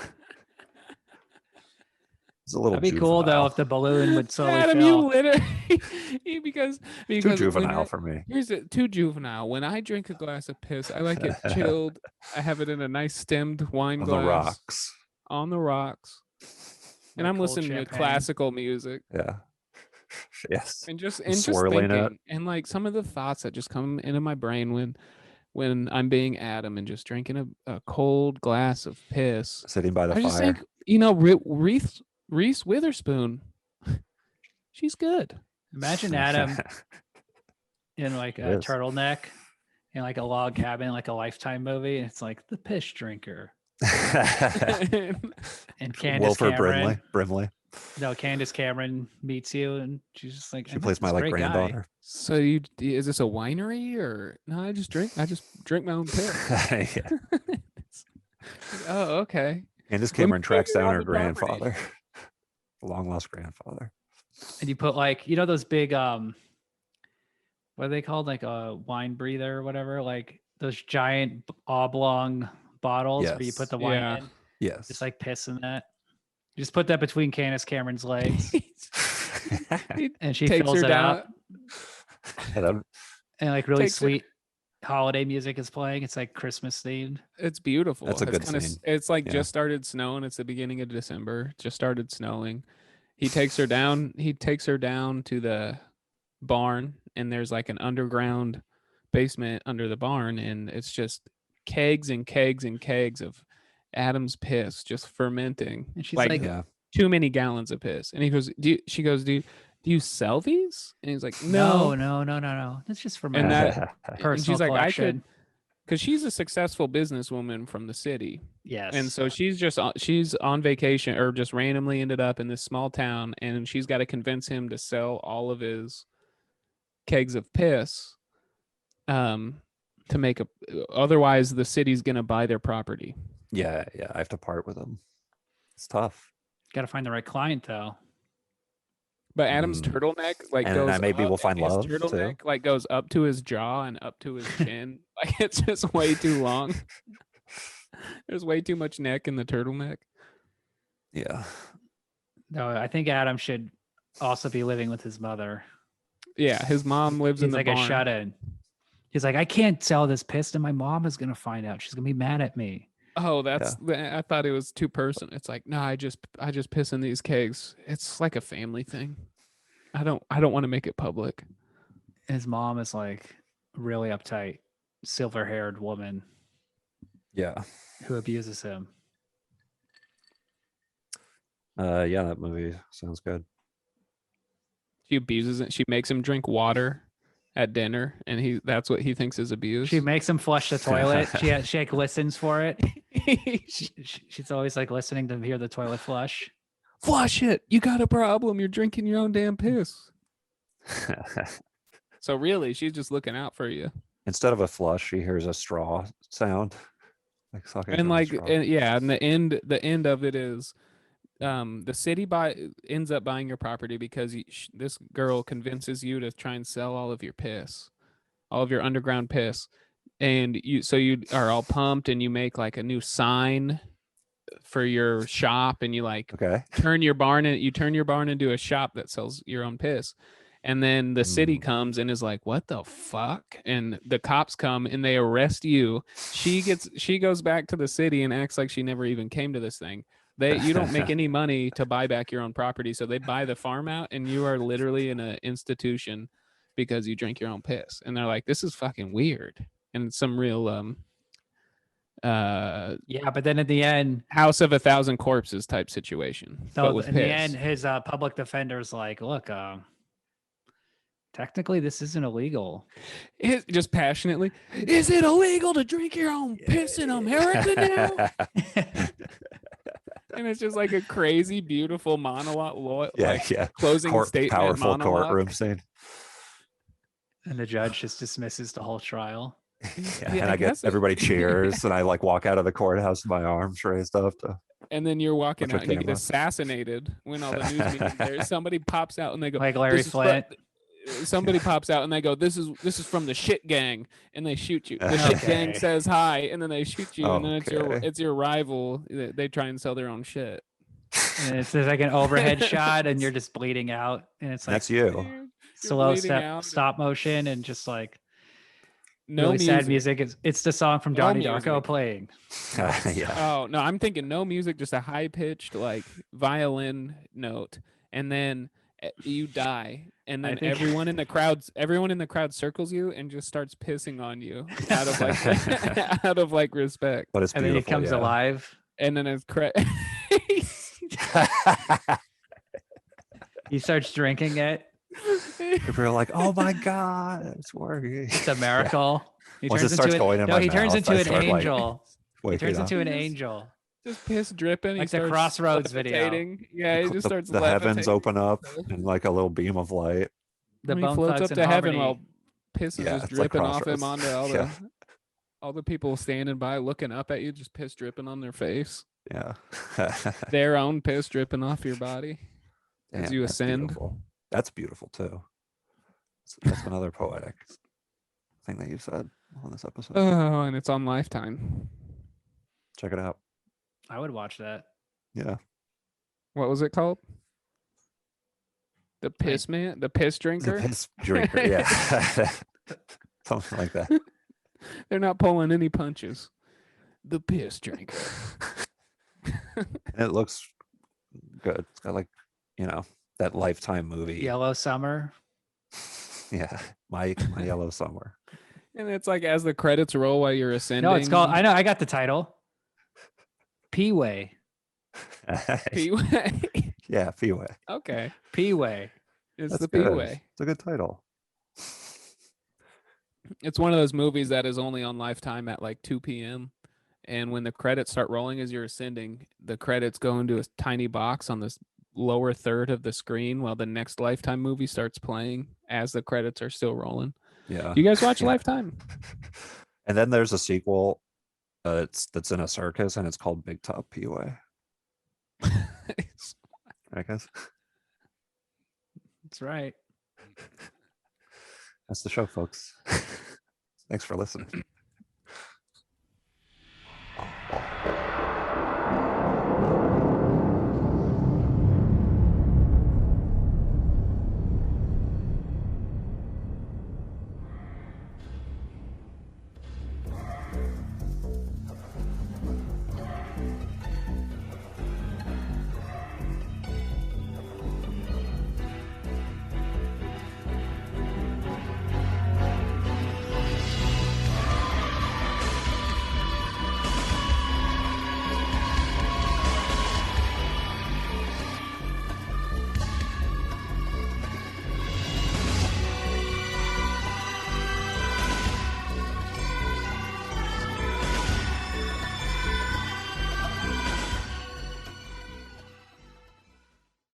It's a little That'd be cool though juvenile. if the balloon would slowly Adam, fill. you literally because Too when juvenile I- for me. Here's it, too juvenile. When I drink a glass of piss, I like it chilled. I have it in a nice stemmed wine On glass the rocks. on the rocks, and Like I'm cold listening to champagne. classical music Yeah. Yes. and just swirling it. thinking, and like some of the thoughts that just come into my brain when I'm being Adam and just drinking a cold glass of piss. Sitting by the I just fire. think, Reese Witherspoon, she's good. Imagine Adam in like a Yes. turtleneck in like a log cabin, like a Lifetime movie. And it's like the piss drinker. And Candace Wilford Cameron. Brimley. No, Candace Cameron meets you and she's just like, She "I met plays my this like great guy." granddaughter. So is this a winery or no? I just drink my own piss. Yeah. Oh, okay. Candace Cameron tracks figure down out her the property. grandfather. Long lost grandfather. And you put like, you know, those big, what are they called? Like a wine breather or whatever, like those giant oblong bottles where you Yes. put the wine Yeah. in, Yes. just like piss in that. You just put that between Candace Cameron's legs and she Takes fills her it down. out. And And like really Takes her- sweet holiday music is playing. It's like Christmas themed. It's beautiful. That's a good it's kinda, scene. It's like Yeah. just started snowing. It's the beginning of December. Just started snowing. He takes her down. He takes her down to the barn, and there's like an underground basement under the barn, and it's just kegs and kegs and kegs of Adam's piss just fermenting. And she's like like, yeah. too many gallons of piss. And he goes, she goes, do you sell these? And he's like, no, no. no. That's just for my And that- personal and she's like, I collection. could, because she's a successful businesswoman from the city. Yes. And so she's on vacation or just randomly ended up in this small town, and she's got to convince him to sell all of his kegs of piss to make otherwise the city's going to buy their property. Yeah. I have to part with him. It's tough. Got to find the right client though. But Adam's turtleneck like And goes maybe up, we'll find and his love, too. turtleneck like goes up to his jaw and up to his chin. Like it's just way too long. There's way too much neck in the turtleneck. Yeah. No, I think Adam should also be living with his mother. Yeah, his mom lives in He's the like barn. a shut-in. He's like, I can't sell this piss, and my mom is gonna find out. She's gonna be mad at me. Oh, I thought it was too personal. It's like, no, I just piss in these kegs. It's like a family thing. I don't want to make it public. His mom is like really uptight, silver-haired woman Yeah. who abuses him. Yeah, that movie sounds good. She abuses it. She makes him drink water at dinner, and that's what he thinks is abuse. She makes him flush the toilet. She like listens for it. She's always like listening to hear the toilet flush. Flush it. You got a problem. You're drinking your own damn piss. So really, she's just looking out for you. Instead of a flush, she hears a straw sound, like sucking. And from a like, straw. and the end of it is, the city ends up buying your property because this girl convinces you to try and sell all of your piss, all of your underground piss, and you are all pumped, and you make like a new sign for your shop, and you like turn your barn into a shop that sells your own piss. And then the city comes and is like, what the fuck? And the cops come and they arrest you. She goes back to the city and acts like she never even came to this thing. You don't make any money to buy back your own property. So they buy the farm out and you are literally in an institution because you drink your own piss. And they're like, this is fucking weird. And it's some real, yeah, but then at the end, House of 1,000 Corpses type situation. So but with in piss. the end, his public defender's like, look, technically this isn't illegal. Just passionately, is it illegal to drink your own piss in America now? And it's just like a crazy, beautiful monologue, closing statement, powerful monologue. courtroom scene. And the judge just dismisses the whole trial. And I get everybody cheers, and I like walk out of the courthouse with my arms raised up. And then you're walking out, and you get assassinated when all the news meetings there. Somebody pops out, and they go, like Larry Flint. Somebody pops out and they go, this is from the shit gang, and they shoot you. The shit gang says hi, and then they shoot you, and then it's your rival. They try and sell their own shit. And it's like an overhead shot, and you're just bleeding out, and it's like that's you. Slow stop motion, and just like no really sad music. It's the song from Donnie Darko playing. Oh no, I'm thinking no music, just a high pitched like violin note, and then you die, and then everyone in the crowd circles you and just starts pissing on you out of like out of like respect. But it's and then he comes alive, and then it's he starts drinking it. People are like, "Oh my god, it's working! It's a miracle." He turns into an angel. He turns into an angel. Just piss dripping. Like the Crossroads video. Yeah, he just starts the heavens open up and like a little beam of light. He floats up to heaven while piss is just dripping off him onto all the people standing by looking up at you, just piss dripping on their face. Yeah. Their own piss dripping off your body as you ascend. Beautiful. That's beautiful too. That's another poetic thing that you said on this episode. Oh, and it's on Lifetime. Check it out. I would watch that. Yeah. What was it called? The piss man? The piss drinker? The piss drinker, yeah. Something like that. They're not pulling any punches. The piss drinker. It looks good. It's got like, that Lifetime movie. Yellow Summer. Yeah. My Yellow Summer. And it's like as the credits roll while you're ascending. No, it's called, I know, I got the title. P-Way. P-Way. Yeah, P-Way. Okay. P-Way. It's the P-Way. It's a good title. It's one of those movies that is only on Lifetime at like 2 p.m. And when the credits start rolling as you're ascending, the credits go into a tiny box on this lower third of the screen while the next Lifetime movie starts playing as the credits are still rolling. Yeah. You guys watch Lifetime? And then there's a sequel that's in a circus, and it's called Big Top P-Way. I guess. That's right. That's the show, folks. Thanks for listening.